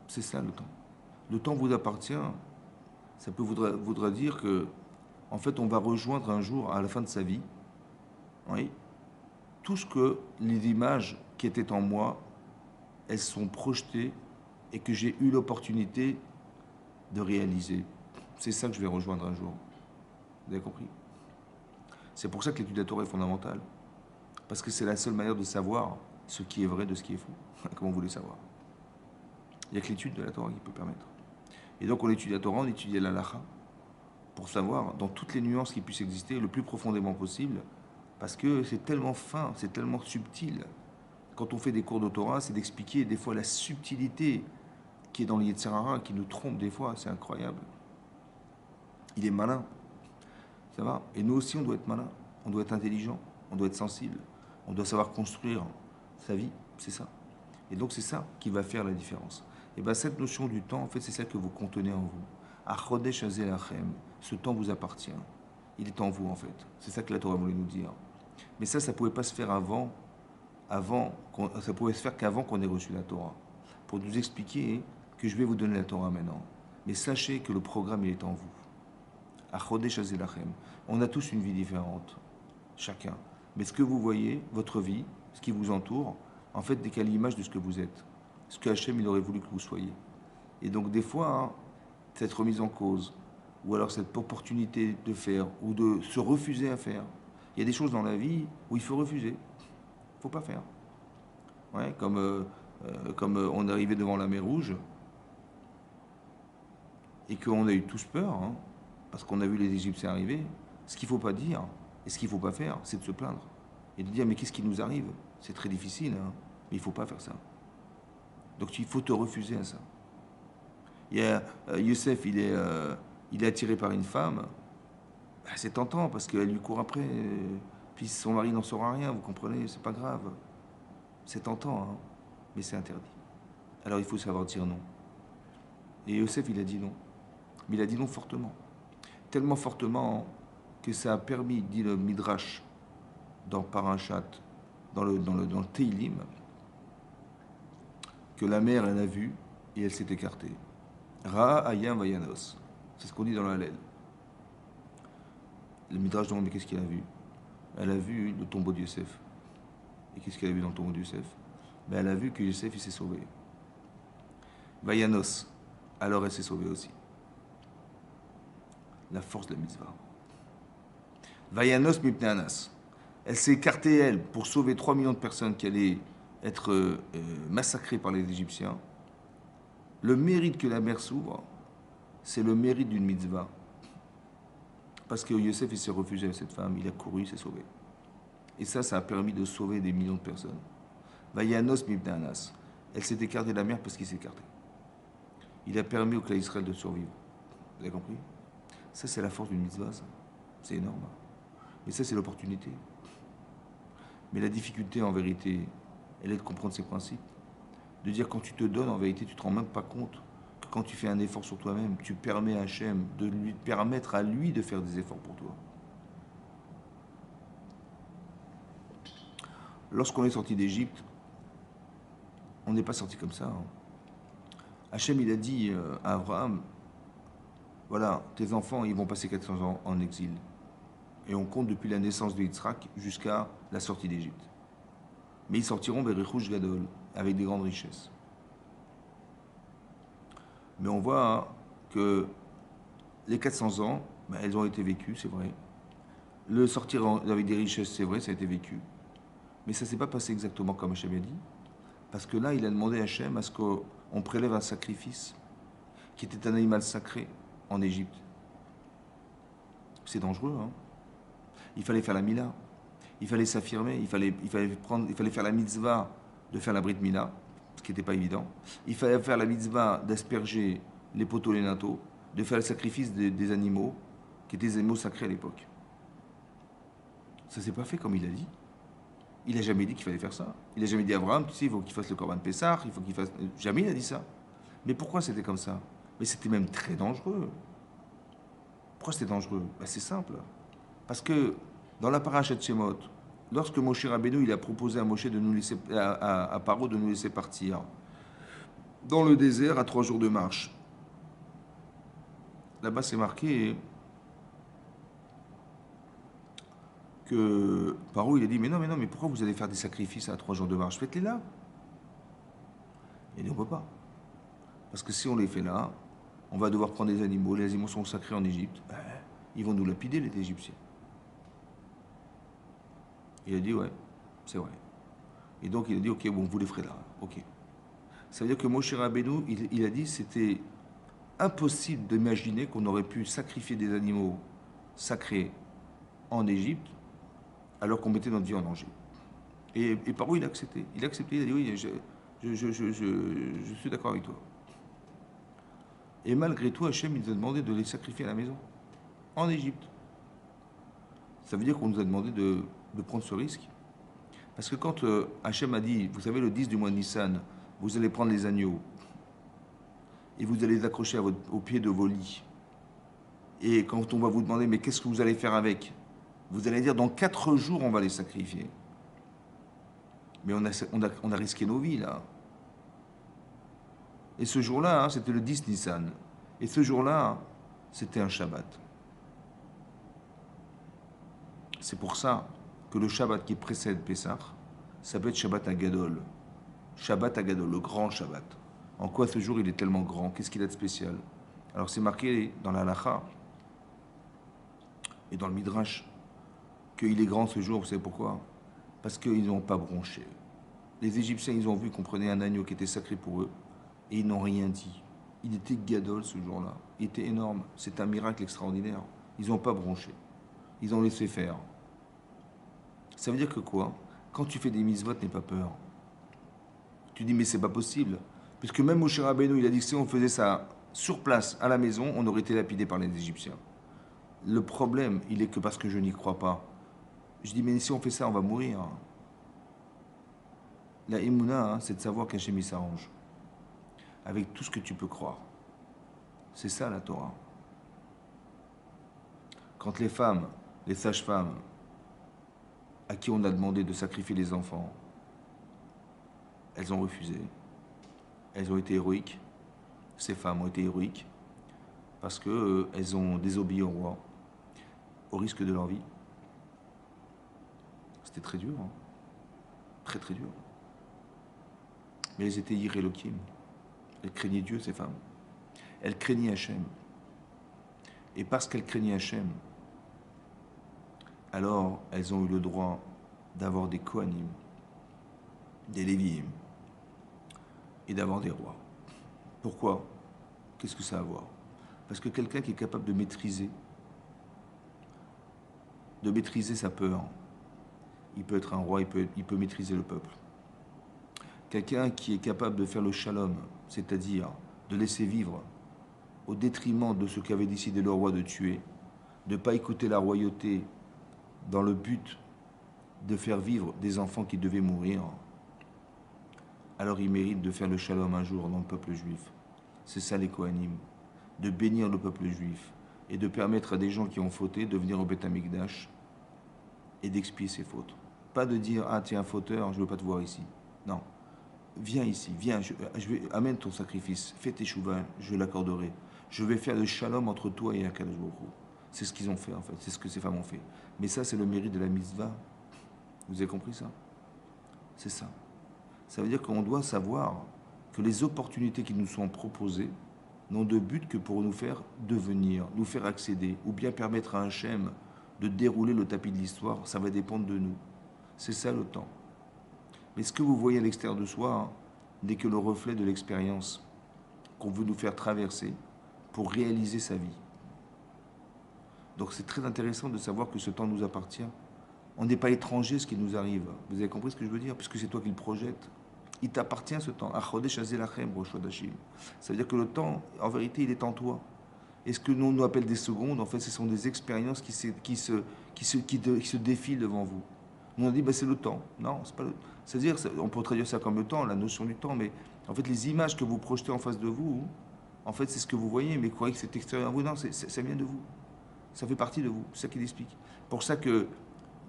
C'est ça, le temps. Le temps vous appartient. Ça peut voudra dire que, en fait, on va rejoindre un jour, à la fin de sa vie, oui, tout ce que les images qui étaient en moi, elles sont projetées et que j'ai eu l'opportunité de réaliser. C'est ça que je vais rejoindre un jour. Vous avez compris? C'est pour ça que l'étude de la Torah est fondamentale. Parce que c'est la seule manière de savoir ce qui est vrai de ce qui est faux. Comment vous voulez savoir? Il n'y a que l'étude de la Torah qui peut permettre. Et donc on étudie la Torah, on étudie la Lacha, pour savoir dans toutes les nuances qui puissent exister le plus profondément possible, parce que c'est tellement fin, c'est tellement subtil. Quand on fait des cours de Torah, c'est d'expliquer des fois la subtilité qui est dans le Yetzer Hara, qui nous trompe des fois, c'est incroyable. Il est malin, ça va? Et nous aussi, on doit être malin, on doit être intelligent, on doit être sensible, on doit savoir construire sa vie, c'est ça. Et donc c'est ça qui va faire la différence. Et bien cette notion du temps, en fait, c'est celle que vous contenez en vous. Achodesh Hazel Lachem, ce temps vous appartient. Il est en vous, en fait. C'est ça que la Torah voulait nous dire. Mais ça ne pouvait pas se faire ça pouvait se faire qu'avant qu'on ait reçu la Torah. Pour nous expliquer que je vais vous donner la Torah maintenant. Mais sachez que le programme, il est en vous. Achodesh Hazel Lachem. On a tous une vie différente, chacun. Mais ce que vous voyez, votre vie, ce qui vous entoure, en fait, n'est qu'à l'image de ce que vous êtes. Ce que Hachem, il aurait voulu que vous soyez. Et donc, des fois, hein, cette remise en cause, ou alors cette opportunité de faire, ou de se refuser à faire. Il y a des choses dans la vie où il faut refuser. Il ne faut pas faire. Ouais, comme on est arrivé devant la mer Rouge, et qu'on a eu tous peur, hein, parce qu'on a vu les Égyptiens arriver. Ce qu'il ne faut pas dire, et ce qu'il ne faut pas faire, c'est de se plaindre. Et de dire, mais qu'est-ce qui nous arrive? C'est très difficile, hein, mais il ne faut pas faire ça. Donc il faut te refuser à ça. Il y a Youssef, il est attiré par une femme. Ben, c'est tentant parce qu'elle lui court après. Puis son mari n'en saura rien, vous comprenez, c'est pas grave. C'est tentant, hein, mais c'est interdit. Alors il faut savoir dire non. Et Yosef, il a dit non. Mais il a dit non fortement. Tellement fortement que ça a permis, dit le Midrash, dans Parashat, dans le Teilim, que la mère, elle a vu et elle s'est écartée. Ra ayam vayanos. C'est ce qu'on dit dans la Hallel. Le Midrash demande, mais qu'est-ce qu'elle a vu? Elle a vu le tombeau de Yosef. Et qu'est-ce qu'elle a vu dans le tombeau de Yosef? Ben, elle a vu que Yosef, il s'est sauvé. Vayanos. Alors elle s'est sauvée aussi. La force de la mitzvah. Vayanos mipneanas. Elle s'est écartée, elle, pour sauver 3 millions de personnes qui allaient être massacrées par les Égyptiens. Le mérite que la mer s'ouvre, c'est le mérite d'une mitzvah. Parce que Yosef, il s'est réfugié avec cette femme, il a couru, il s'est sauvé. Et ça a permis de sauver des millions de personnes. Vayanos mipneanas. Elle s'est écartée de la mer parce qu'il s'est écarté. Il a permis au clan d'Israël de survivre. Vous avez compris? Ça, c'est la force d'une mitzvah, ça. C'est énorme. Mais ça, c'est l'opportunité. Mais la difficulté, en vérité, elle est de comprendre ces principes. De dire, quand tu te donnes, en vérité, tu ne te rends même pas compte que quand tu fais un effort sur toi-même, tu permets à Hachem de lui permettre à lui de faire des efforts pour toi. Lorsqu'on est sorti d'Égypte, on n'est pas sorti comme ça. Hachem, il a dit à Abraham, voilà, tes enfants, ils vont passer 400 ans en exil. Et on compte depuis la naissance de Yitzhak jusqu'à la sortie d'Égypte. Mais ils sortiront vers Rouge Gadol, avec des grandes richesses. Mais on voit que les 400 ans, ben, elles ont été vécues, c'est vrai. Le sortir avec des richesses, c'est vrai, ça a été vécu. Mais ça ne s'est pas passé exactement comme Hachem a dit. Parce que là, il a demandé à Hachem à ce qu'on prélève un sacrifice qui était un animal sacré en Égypte. C'est dangereux, hein. Il fallait faire la mila, il fallait s'affirmer, il fallait faire la mitzvah de faire la brit mila, ce qui n'était pas évident. Il fallait faire la mitzvah d'asperger les poteaux, les nateaux, de faire le sacrifice des animaux, qui étaient des animaux sacrés à l'époque. Ça ne s'est pas fait comme il a dit. Il n'a jamais dit qu'il fallait faire ça. Il n'a jamais dit à Abraham, tu sais, il faut qu'il fasse le Corban Pessah, il faut qu'il fasse... Jamais il a dit ça. Mais pourquoi c'était comme ça? Mais c'était même très dangereux. Pourquoi c'était dangereux? Ben, c'est simple. Parce que dans la paracha de Shemot, lorsque Moshe Rabbeinu il a proposé à Moshe de nous laisser, à Paro de nous laisser partir dans le désert à 3 jours de marche, là-bas c'est marqué que Paro il a dit mais non, mais pourquoi vous allez faire des sacrifices à 3 jours de marche? Faites-les là. Il a dit on ne peut pas. Parce que si on les fait là, on va devoir prendre des animaux. Les animaux sont sacrés en Égypte. Ils vont nous lapider, les Égyptiens. Il a dit, ouais, c'est vrai. Et donc, il a dit, ok, bon, vous les ferez là. Ok. Ça veut dire que Moshe Rabbeinu, il a dit, c'était impossible d'imaginer qu'on aurait pu sacrifier des animaux sacrés en Égypte alors qu'on mettait notre vie en danger. Et par où il a accepté? Il a accepté, il a dit, oui, je suis d'accord avec toi. Et malgré tout, Hachem, il nous a demandé de les sacrifier à la maison, en Égypte. Ça veut dire qu'on nous a demandé de prendre ce risque. Parce que quand Hachem a dit, vous savez, le 10 du mois de Nissan, vous allez prendre les agneaux et vous allez les accrocher au pied de vos lits. Et quand on va vous demander, mais qu'est-ce que vous allez faire avec? Vous allez dire, dans 4 jours, on va les sacrifier. Mais on a risqué nos vies, là. Et ce jour-là, hein, c'était le 10 Nissan. Et ce jour-là, c'était un Shabbat. C'est pour ça que le Shabbat qui précède Pessah s'appelle Shabbat Agadol. Shabbat Agadol, le grand Shabbat. En quoi ce jour il est tellement grand? Qu'est-ce qu'il a de spécial? Alors c'est marqué dans la Halacha et dans le Midrash qu'il est grand ce jour. Vous savez pourquoi? Parce qu'ils n'ont pas bronché. Les Égyptiens, ils ont vu qu'on prenait un agneau qui était sacré pour eux et ils n'ont rien dit. Il était Gadol ce jour-là. Il était énorme. C'est un miracle extraordinaire. Ils n'ont pas bronché. Ils ont laissé faire. Ça veut dire que quoi? Quand tu fais des mitzvot, n'aie pas peur. Tu dis, mais c'est pas possible. Puisque même Moshe Rabbeinu, il a dit que si on faisait ça sur place, à la maison, on aurait été lapidé par les Égyptiens. Le problème, il est que parce que je n'y crois pas. Je dis, mais si on fait ça, on va mourir. La Emouna, hein, c'est de savoir qu'Hachem il s'arrange. avec tout ce que tu peux croire. C'est ça la Torah. Quand les femmes, les sages-femmes, à qui on a demandé de sacrifier les enfants, elles ont refusé. Elles ont été héroïques. Ces femmes ont été héroïques parce qu'elles ont désobéi au roi au risque de leur vie. C'était très dur, hein. Très très dur. Mais elles étaient Yir-Elohim. Elles craignaient Dieu, ces femmes. Elles craignaient Hachem. Et parce qu'elles craignaient Hachem, alors elles ont eu le droit d'avoir des Kohanim, des Léviim, et d'avoir des rois. Pourquoi? Qu'est-ce que ça a à voir? Parce que quelqu'un qui est capable de maîtriser sa peur, il peut être un roi, il peut maîtriser le peuple. Quelqu'un qui est capable de faire le shalom, c'est-à-dire de laisser vivre au détriment de ce qu'avait décidé le roi de tuer, de ne pas écouter la royauté dans le but de faire vivre des enfants qui devaient mourir, alors il mérite de faire le shalom un jour dans le peuple juif. C'est ça les Kohanim, de bénir le peuple juif et de permettre à des gens qui ont fauté de venir au Beth Amikdash et d'expier ses fautes. Pas de dire, ah tu es un fauteur, je ne veux pas te voir ici. Non. Viens ici, viens, amène ton sacrifice, fais tes chouvas, je l'accorderai. Je vais faire le shalom entre toi et Akadosh Baruch Hu. C'est ce qu'ils ont fait en fait, c'est ce que ces femmes ont fait. Mais ça, c'est le mérite de la mitzvah. Vous avez compris ça? C'est ça. Ça veut dire qu'on doit savoir que les opportunités qui nous sont proposées n'ont de but que pour nous faire devenir, nous faire accéder, ou bien permettre à un Hachem de dérouler le tapis de l'histoire. Ça va dépendre de nous. C'est ça le temps. Mais ce que vous voyez à l'extérieur de soi, hein, n'est que le reflet de l'expérience qu'on veut nous faire traverser pour réaliser sa vie. Donc c'est très intéressant de savoir que ce temps nous appartient. On n'est pas étranger à ce qui nous arrive. Vous avez compris ce que je veux dire? Puisque c'est toi qui le projettes. Il t'appartient ce temps. Ça veut dire que le temps, en vérité, il est en toi. Et ce que nous, on appelle des secondes, en fait, ce sont des expériences qui se défilent devant vous. Nous, on dit, c'est le temps. Non, c'est pas le temps. C'est-à-dire, on peut traduire ça comme le temps, la notion du temps, mais en fait, les images que vous projetez en face de vous, en fait, c'est ce que vous voyez, mais croyez que c'est extérieur à vous. Non, ça vient de vous. Ça fait partie de vous. C'est ça qu'il explique. Pour ça que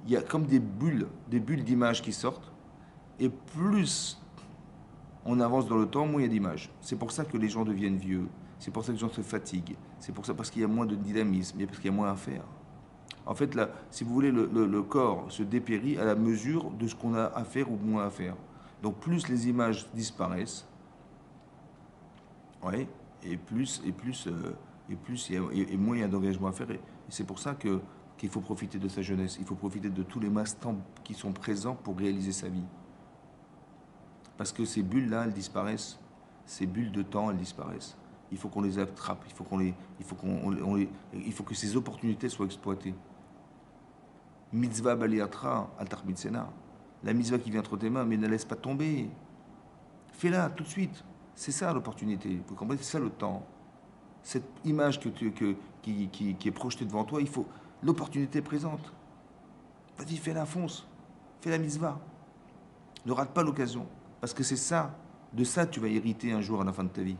il y a comme des bulles d'images qui sortent, et plus on avance dans le temps, moins il y a d'images. C'est pour ça que les gens deviennent vieux. C'est pour ça que les gens se fatiguent. C'est pour ça parce qu'il y a moins de dynamisme, parce qu'il y a moins à faire. En fait, là, si vous voulez, le corps se dépérit à la mesure de ce qu'on a à faire ou moins à faire. Donc plus les images disparaissent, ouais, et moins il y a d'engagement à faire. Et c'est pour ça qu'il faut profiter de sa jeunesse. Il faut profiter de tous les instants qui sont présents pour réaliser sa vie. Parce que ces bulles-là, elles disparaissent. Ces bulles de temps, elles disparaissent. Il faut qu'on les attrape. Il faut que ces opportunités soient exploitées. Mitzvah baliatra al tarmitzena. La mitzvah qui vient entre tes mains, mais ne laisse pas tomber. Fais-la tout de suite. C'est ça l'opportunité. Vous comprenez? C'est ça le temps. Cette image qui est projetée devant toi, il faut l'opportunité présente. Vas-y, fais-la, fonce. Fais la mitzvah. Ne rate pas l'occasion. Parce que c'est ça. De ça, tu vas hériter un jour à la fin de ta vie.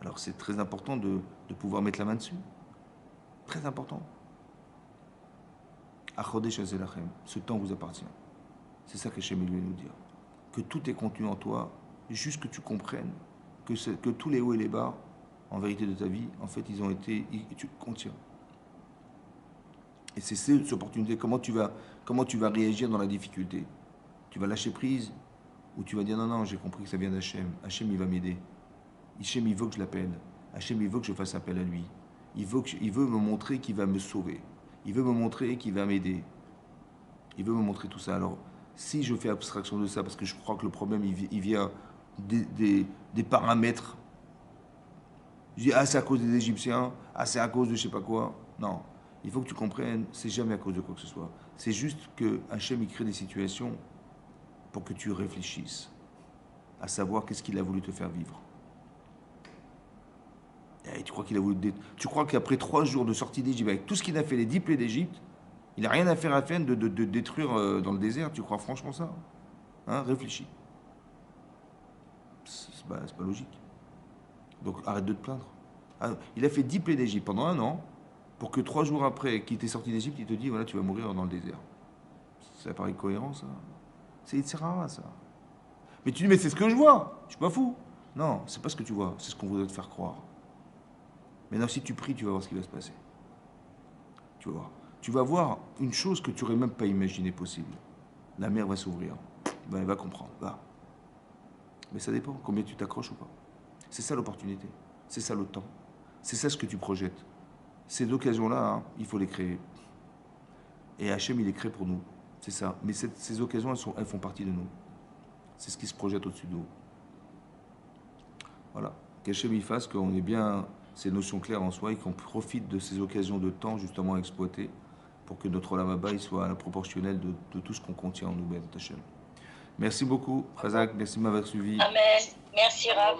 Alors c'est très important de pouvoir mettre la main dessus. Très important. Achodesh Azelachem, ce temps vous appartient. C'est ça qu'Hachem veut nous dire. Que tout est contenu en toi, juste que tu comprennes que tous les hauts et les bas, en vérité de ta vie, en fait, tu contiens. Et c'est cette opportunité. Comment tu vas réagir dans la difficulté? Tu vas lâcher prise ou tu vas dire non, j'ai compris que ça vient d'Hachem. Hachem, il va m'aider. Hachem, il veut que je l'appelle. Hachem, il veut que je fasse appel à lui. Il veut me montrer qu'il va me sauver. Il veut me montrer qu'il va m'aider. Il veut me montrer tout ça. Alors, si je fais abstraction de ça, parce que je crois que le problème, il vient des paramètres. Je dis, c'est à cause des Égyptiens, c'est à cause de je sais pas quoi. Non. Il faut que tu comprennes, c'est jamais à cause de quoi que ce soit. C'est juste que Hachem, il crée des situations pour que tu réfléchisses à savoir qu'est-ce qu'il a voulu te faire vivre. Et tu crois qu'après 3 jours de sortie d'Égypte, avec tout ce qu'il a fait, les 10 plaies d'Égypte, il n'a rien à faire de détruire dans le désert? Tu crois franchement ça? Hein? Réfléchis. C'est pas logique. Donc arrête de te plaindre. Ah, il a fait 10 plaies d'Égypte pendant 1 an, pour que 3 jours après qu'il était sorti d'Égypte, il te dit voilà, tu vas mourir dans le désert. Ça paraît cohérent, ça. C'est Yitzhara, ça. Mais tu dis, mais c'est ce que je vois, je suis pas fou. Non, c'est pas ce que tu vois, c'est ce qu'on voudrait te faire croire. Maintenant, si tu pries, tu vas voir ce qui va se passer. Tu vas voir. Tu vas voir une chose que tu n'aurais même pas imaginé possible. La mer va s'ouvrir. Ben, elle va comprendre, va. Mais ça dépend, combien tu t'accroches ou pas. C'est ça l'opportunité. C'est ça le temps. C'est ça ce que tu projettes. Ces occasions-là, hein, il faut les créer. Et Hachem, il les crée pour nous. C'est ça. Mais ces occasions, elles font partie de nous. C'est ce qui se projette au-dessus de nous. Voilà. Qu'Hachem y fasse qu'on ait bien ces notions claires en soi et qu'on profite de ces occasions de temps justement à exploiter pour que notre Olam Haba soit à la proportionnelle de tout ce qu'on contient en nous, Ben Hachem. Merci beaucoup, Razak. Merci de m'avoir suivi. Amen. Merci, Rav.